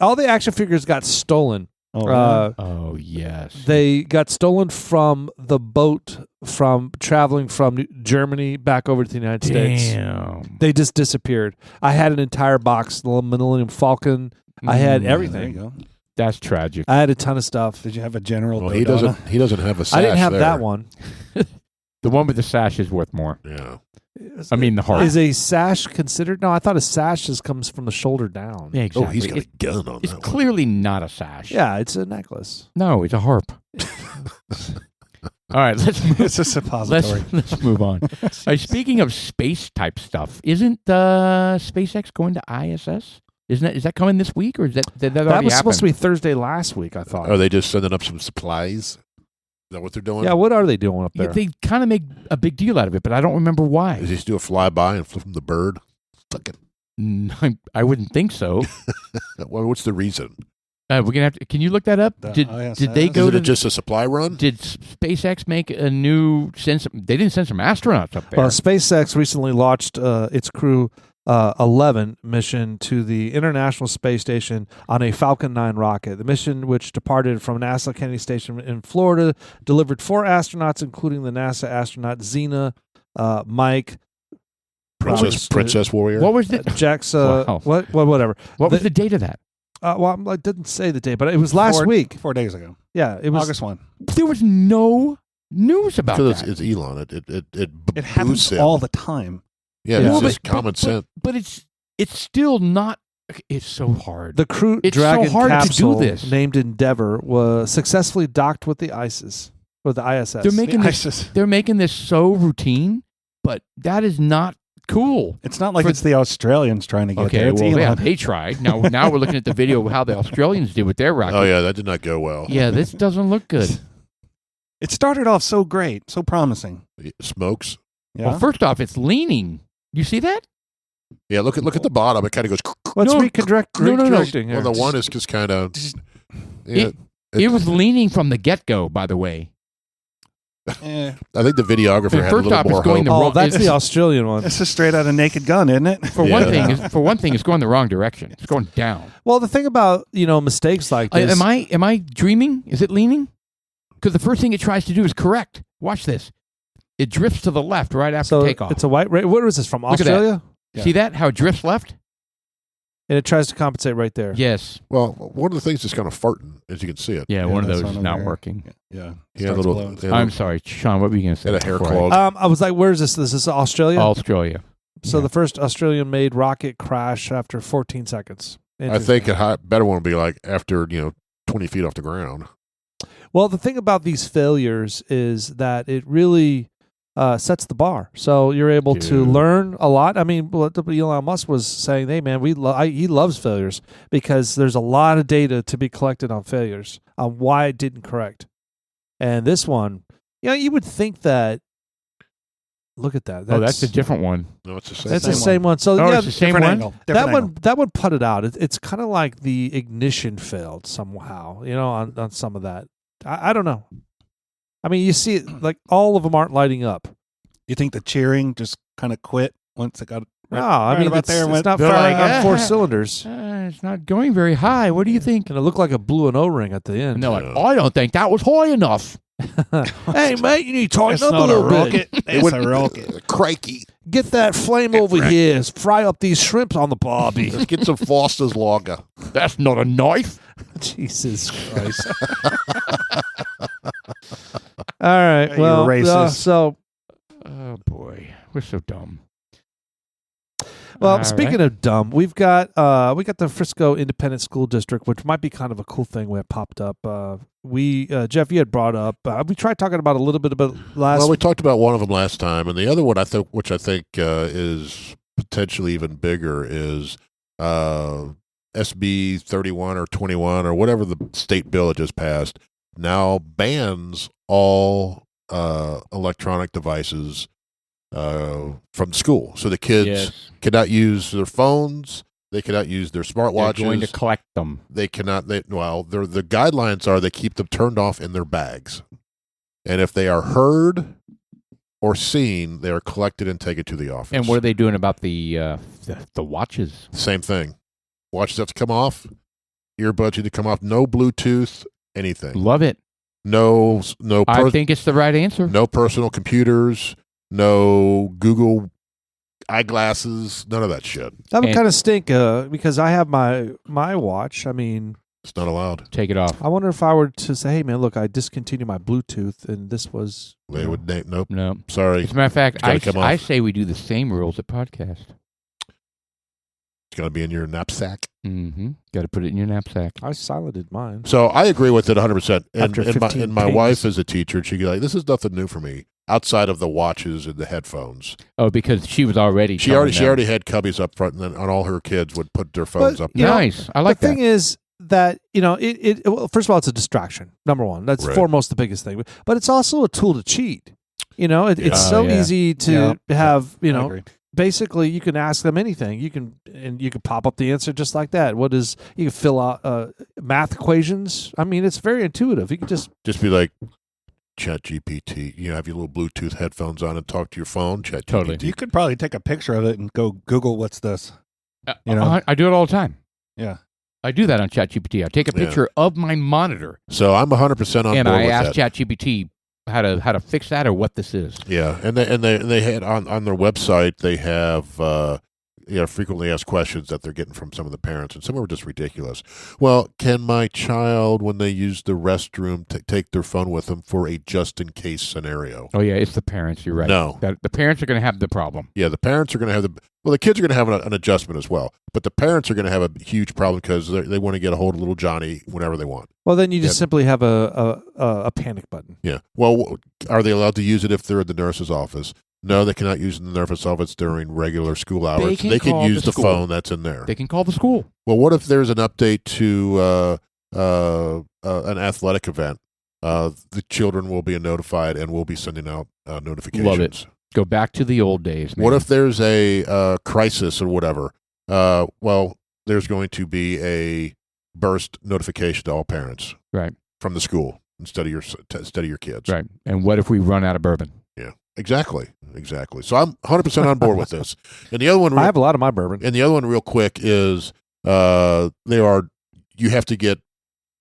all the action figures got stolen. Oh, really? oh yes. They got stolen from the boat from traveling from Germany back over to the United States. Damn. They just disappeared. I had an entire box, the Millennium Falcon. I had Mm, There everything. you go. That's tragic. I had a ton of stuff. Did you have a general? Well, he Dodonna? doesn't have a sash. I didn't have there. that one. The one with the sash is worth more. Yeah. I mean, the harp. Is a sash considered? No, I thought a sash just comes from the shoulder down. Yeah, exactly. Oh, he's got a gun on It's that one. clearly not a sash. Yeah, it's a necklace. No, it's a harp. All right, let's move. It's a suppository. Let's move on. Speaking of space type stuff, isn't SpaceX going to ISS? Is that coming this week, or did that already That was happen? supposed to be Thursday last week, I thought. Are they just sending up some supplies? Is that what they're doing? Yeah, what are they doing up Yeah, there? they kind of make a big deal out of it, but I don't remember why. Is he just do a flyby and flip him the bird? Fucking I wouldn't think so. Well, what's the reason? We're gonna have to. Can you look that up? Did they go Is to it just a supply run? Did SpaceX make a new sense? They didn't send some astronauts up there. Well, SpaceX recently launched its Crew 11 mission to the International Space Station on a Falcon 9 rocket. The mission, which departed from NASA Kennedy Station in Florida, delivered 4 astronauts, including the NASA astronaut Xena, Mike, Princess Warrior. What was the JAXA, Wow. whatever. What was the date of that? Well, I didn't say the date, but it was last week. 4 days ago. Yeah, it was August 1. There was no news about Because that. it's Elon. It happens boosts him. all the time. Yeah, Yeah. it's No, just common sense. But it's still not. It's so hard. the Crew It's so Dragon hard to do capsule this. named Endeavour was successfully docked with the ISS. With the ISS. They're making The this. ISIS. They're making this so routine, but that is not cool. It's not like For- it's the Australians trying to get there. Okay, It's well, yeah, Elon. they tried. Now we're looking at the video of how the Australians did with their rocket. Oh yeah, that did not go well. Yeah, this doesn't look good. It started off so great, so promising. Smokes. Yeah. Well, first off, it's leaning. You see that? Yeah, look at the bottom. It kind of goes. Let's No, redirecting here. Well, the one is just kind of. Yeah, It was leaning from the get-go, by the way. Eh, I think the videographer had a First little off, it's more going hope. the Oh, wrong- that's it's- the Australian one. this is straight out of Naked Gun, isn't it? For Yeah. one thing, it's going the wrong direction. It's going down. Well, the thing about mistakes like this. Am I dreaming? Is it leaning? Because the first thing it tries to do is correct. Watch this. It drifts to the left right after so takeoff. it's a white. What is this from Look at that. Australia? Yeah. See that? How it drifts left? And it tries to compensate right there. Yes. Well, one of the things is kind of farting, as you can see it. Yeah, one of that's those one is not over working. Yeah. He had a Starts little. blowing. he had a I'm little- sorry, Sean. What were you going to say? had a hair before I- clog. I was like, "Where's this? This is Australia." Australia. So Yeah. the first Australian-made rocket crashed after 14 seconds. I think a better one would be like after 20 feet off the ground. Well, the thing about these failures is that it really sets the bar. So you're able to Yeah. learn a lot. I mean, what Elon Musk was saying, hey, man, he loves failures because there's a lot of data to be collected on failures, on why it didn't correct. And this one, you would think that, look at that. That's a different one. No, it's the same. That's the thing. same one. So Oh, yeah, it's the same Different one? angle. Different angle. that one putted out. It's kind of like the ignition failed somehow, on some of that. I don't know. I mean, you see it, like all of them aren't lighting up. You think the cheering just kind of quit once it got No, I mean, about it's, there and it's went, not they're firing like, on 4 cylinders. It's not going very high. What do you think? And it looked like it blew an O-ring at the end. And they're like, Yeah. I don't think that was high enough. Hey, mate, you need to tighten It's up a not a little bit. rocket. It's a rocket. Crikey. Get that flame over here. Fry up these shrimps on the barbie. Let's get some Foster's lager. That's not a knife. Jesus Christ. All right. You're Well, racist. so Oh, boy. We're so dumb. Well, All speaking right. of dumb, we got the Frisco Independent School District, which might be kind of a cool thing when it popped up. Jeff, you had brought up. We tried talking about a little bit about last. Well, we talked about one of them last time, and the other one which I think is potentially even bigger, is SB 31 or 21 or whatever the state bill that just passed now bans all electronic devices from school. So the kids Yes. cannot use their phones. They cannot use their They're smartwatches. going to collect them. They cannot. The guidelines are they keep them turned off in their bags, and if they are heard or seen, they are collected and taken to the office. And what are they doing about the watches? Same thing. Watches have to come off. Earbuds need to come off. No Bluetooth. Anything. Love it. No. I think it's the right answer. No personal computers. No Google eyeglasses. None of that shit. that would and- kind of stink because I have my watch. I mean, It's not allowed. Take it off. I wonder if I were to say, "Hey, man, look, I discontinued my Bluetooth, and this was." They would. Nope. No. Sorry. As a matter of fact, It's gotta come off. I say we do the same rules at podcast. It's going to be in your knapsack. Mm-hmm. Got to put it in your knapsack. I silenced mine. So I agree with it 100%. After 15 And my pages. wife is a teacher, and she'd be like, "This is nothing new for me." Outside of the watches and the headphones, Oh, because she was already. she telling already them. had cubbies up front, and then on all her kids would put their phones But, up. you know, Nice. I like the that. thing is that well, first of all, it's a distraction. Number one, that's Right. foremost the biggest thing. But it's also a tool to cheat. It's Yeah. so Yeah. easy to have. I agree. basically you can ask them anything. You can pop up the answer just like that. You can fill out math equations. I mean, it's very intuitive. You can just be like ChatGPT. You have your little Bluetooth headphones on and talk to your phone. ChatGPT. Totally. You could probably take a picture of it and go Google what's this. I do it all the time. Yeah. I do that on ChatGPT. I take a picture of my monitor. So I'm 100% on board and I with ask that. ChatGPT how to fix that or what this is. Yeah, and they had on their website they have frequently asked questions that they're getting from some of the parents, and some were just ridiculous. Well, can my child, when they use the restroom, take their phone with them for a just-in-case scenario? Oh, yeah, it's the parents. You're right. No. The parents are going to have the problem. Yeah, the parents are going to have the kids are going to have an adjustment as well, but the parents are going to have a huge problem because they want to get a hold of little Johnny whenever they want. Well, then you just simply have a panic button. Yeah. Well, are they allowed to use it if they're in the nurse's office? No, they cannot use it in the nurse's office during regular school hours. They can use the phone that's in there. They can call the school. Well, what if there's an update to an athletic event? The children will be notified and we'll be sending out notifications. Love it. Go back to the old days, man. What if there's a crisis or whatever? Well, there's going to be a burst notification to all parents, right, from the school instead of your kids, right? And what if we run out of bourbon? Yeah, exactly. So I'm 100% on board with this. And the other one, I have a lot of my bourbon. And the other one, real quick, is you have to get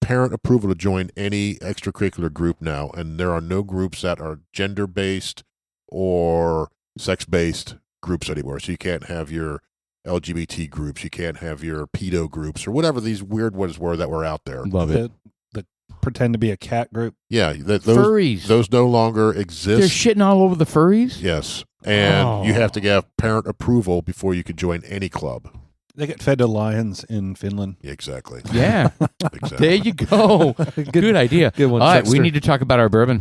parent approval to join any extracurricular group now, and there are no groups that are gender-based or sex-based groups anymore. So you can't have your LGBT groups, you can't have your pedo groups, or whatever these weird ones were that were out there. Love it. The pretend to be a cat group. Yeah, furries. Those no longer exist. They're shitting all over the furries? Yes, and you have to have parent approval before you can join any club. They get fed to lions in Finland. Yeah, exactly. Yeah. Exactly. There you go. Good idea. Good one, all right, Dexter. we need to talk about our bourbon.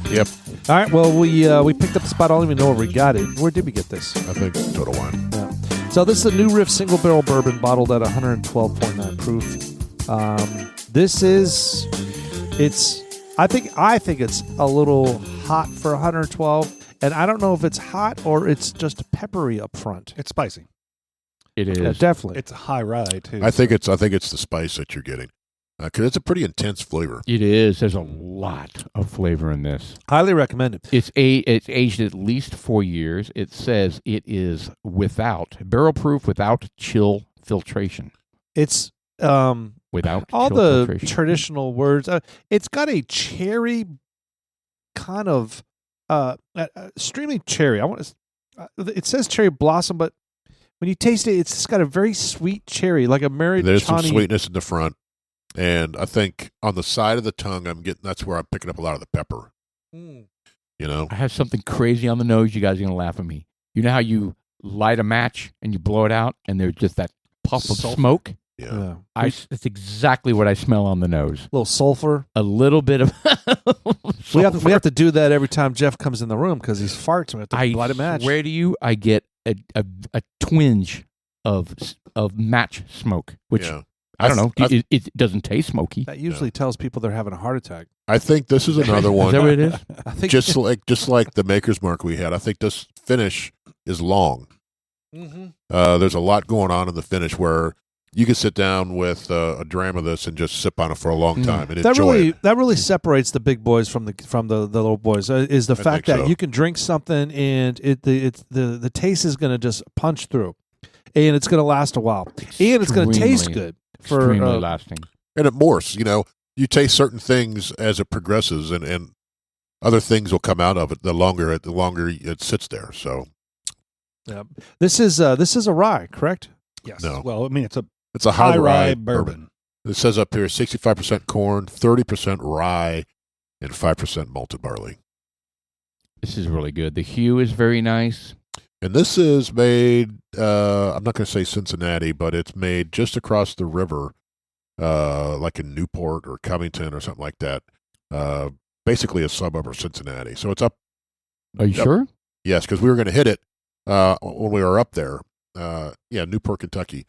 Yep. All right. Well, we picked up the spot. I don't even know where we got it. Where did we get this? I think Total Wine. Yeah. So this is a new Riff single barrel bourbon bottled at 112.9 proof. I think it's a little hot for 112, and I don't know if it's hot or it's just peppery up front. It's spicy. It is. Yeah, definitely. It's a high rye too. I think it's the spice that you're getting, because it's a pretty intense flavor. It is. There's a lot of flavor in this. Highly recommended. It's aged at least 4 years. It says it is barrel proof without chill filtration. It's without all chill the filtration. traditional words. It's got a cherry kind of extremely cherry. It says cherry blossom, but when you taste it, it's just got a very sweet cherry, like a Marichani. There's some sweetness in the front, and I think on the side of the tongue, that's where I'm picking up a lot of the pepper. Mm. You know, I have something crazy on the nose. You guys are gonna laugh at me. You know how you light a match and you blow it out, and there's just that puff of smoke. Yeah. It's exactly what I smell on the nose. A little sulfur. A little bit of. We have to do that every time Jeff comes in the room because he's farts. We have to light a match. I swear to you, I get a twinge of match smoke, which I don't know. It doesn't taste smoky. That usually tells people they're having a heart attack. I think this is another one. Is that what it is? I think just like the Maker's Mark we had. I think this finish is long. Mm-hmm. There's a lot going on in the finish where you can sit down with a dram of this and just sip on it for a long time and enjoy it. That really separates the big boys from the little boys. Is the fact that you can drink something and the taste is going to just punch through, and it's going to last a while, and it's going to taste good for extremely lasting. And it morphs. You taste certain things as it progresses, and other things will come out of it the longer it sits there. So, yeah, this is a rye, correct? Yes. No. Well, I mean, it's a high rye bourbon. It says up here 65% corn, 30% rye, and 5% malted barley. This is really good. The hue is very nice. And this is made, I'm not going to say Cincinnati, but it's made just across the river, like in Newport or Covington or something like that. Basically a suburb of Cincinnati. So it's up. Are you sure? Yes, because we were going to hit it when we were up there. Newport, Kentucky.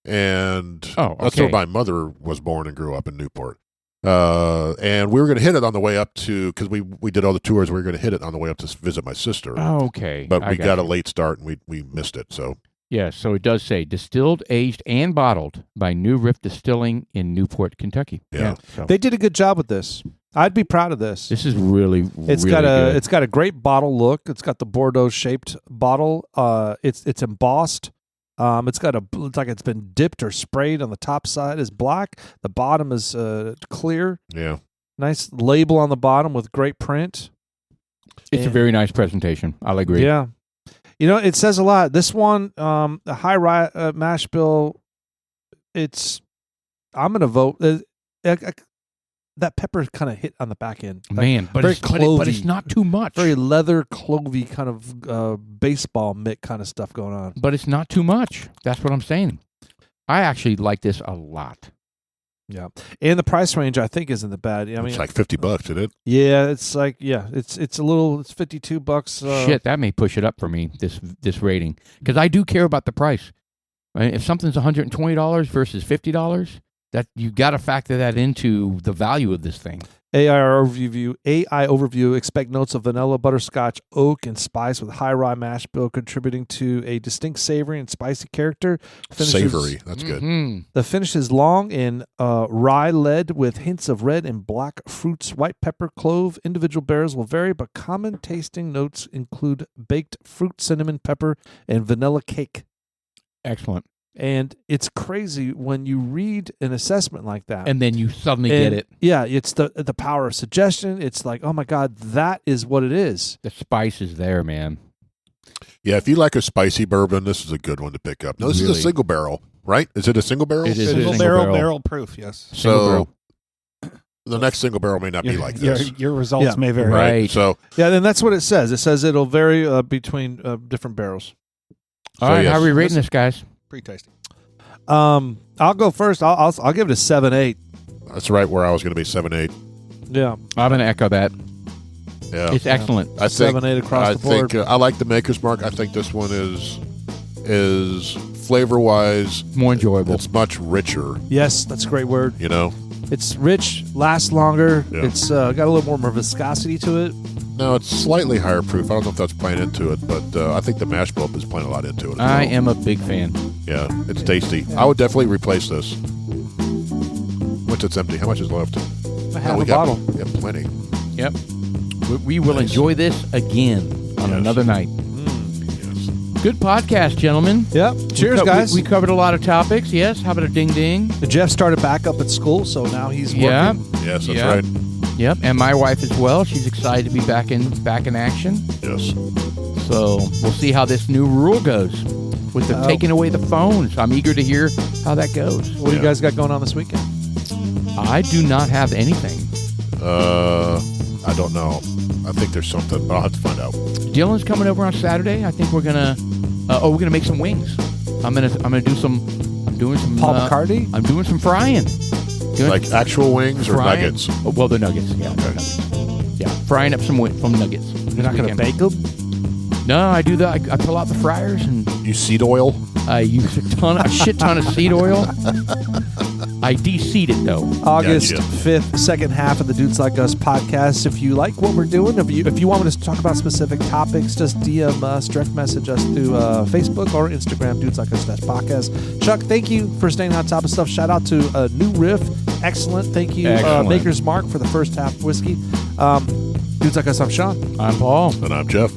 And that's where my mother was born and grew up in Newport. And we were going to hit it on the way up to, because we did all the tours. We were going to hit it on the way up to visit my sister. Oh, okay. But we got a late start and we missed it. So yeah, so it does say distilled, aged, and bottled by New Riff Distilling in Newport, Kentucky. Yeah. So They did a good job with this. I'd be proud of this. this is really, It's really got good. it's got a great bottle look. It's got the Bordeaux shaped bottle. It's embossed. It's like it's been dipped or sprayed. On the top side is black. The bottom is clear. yeah. Nice label on the bottom with great print. It's a very nice presentation. I'll agree. Yeah. You know, it says a lot. This one, the high mash bill, I'm going to vote. That pepper kind of hit on the back end. Man, but very it's, but it's not too much. Very leather, clovey kind of baseball mitt kind of stuff going on. But it's not too much. That's what I'm saying. I actually like this a lot. Yeah. And the price range, I think, isn't the bad. I mean, It's like $50, isn't it? yeah, it's like, it's $52. Shit, that may push it up for me, this rating. Because I do care about the price. Right? If something's $120 versus $50, that you got to factor that into the value of this thing. AI overview. Expect notes of vanilla, butterscotch, oak, and spice with high rye mash bill contributing to a distinct savory and spicy character. Savory. That's good. Mm-hmm. The finish is long and rye led with hints of red and black fruits, white pepper, clove. Individual barrels will vary, but common tasting notes include baked fruit, cinnamon, pepper, and vanilla cake. Excellent. And it's crazy when you read an assessment like that. And then you suddenly get it. Yeah, it's the power of suggestion. It's like, oh my God, that is what it is. The spice is there, man. Yeah, if you like a spicy bourbon, this is a good one to pick up. No, this is a single barrel, right? Is it a single barrel? It is. Single barrel proof, yes. So the next single barrel may not be like this. Your results may vary. Right. So Yeah, then that's what it says. It says it'll vary between different barrels. All right, yes. how are we rating this, guys? Pretty tasty. I'll go first. I'll give it a 7-8. that's right where I was going to be 7-8. Yeah, I'm going to echo that. Yeah. It's excellent. I think 7-8 across the board. I like the Maker's Mark. I think this one is flavor wise More enjoyable. It's much richer. Yes, that's a great word. You know, It's rich, lasts longer. Yeah. It's got a little more viscosity to it. no, it's slightly higher proof. I don't know if that's playing into it, but I think the mash bill is playing a lot into it. as I well. am a big fan. Yeah, it's tasty. I would definitely replace this. Once it's empty, how much is left? Half we a got, bottle. We got plenty. Yep. We will enjoy this again on Yes. another night. Yes. Good podcast, gentlemen. Yep. Cheers, guys. We covered a lot of topics. Yes. How about a ding ding? Jeff started back up at school, so now he's working. Yeah. Yes, that's Yeah. right. Yep. And my wife as well. She's excited to be back in action. Yes. So we'll see how this new rule goes with the taking away the phones. I'm eager to hear how that goes. What do you guys got going on this weekend? I do not have anything. I don't know. I think there's something, but I'll have to find out. Dylan's coming over on Saturday. I think we're gonna make some wings. I'm doing some Paul McCartney? I'm doing some frying. Like actual wings or Frying? nuggets? Oh, well, the nuggets. Yeah, they're nuggets. Yeah, frying up some nuggets. You're not going to bake them? No, I do that. I pull out the fryers and You seed oil? I use a shit ton of seed oil. I de-seed it though. August Gotcha. 5th, second half of the Dudes Like Us podcast. If you like what we're doing, if you want me to talk about specific topics, just DM us, direct message us through Facebook or Instagram, Dudes Like Us podcast. Chuck, thank you for staying on top of stuff. Shout out to New Riff. Excellent. Thank you, Excellent. Maker's Mark, for the first half whiskey. Dudes Like Us, I'm Sean. I'm Paul. And I'm Jeff.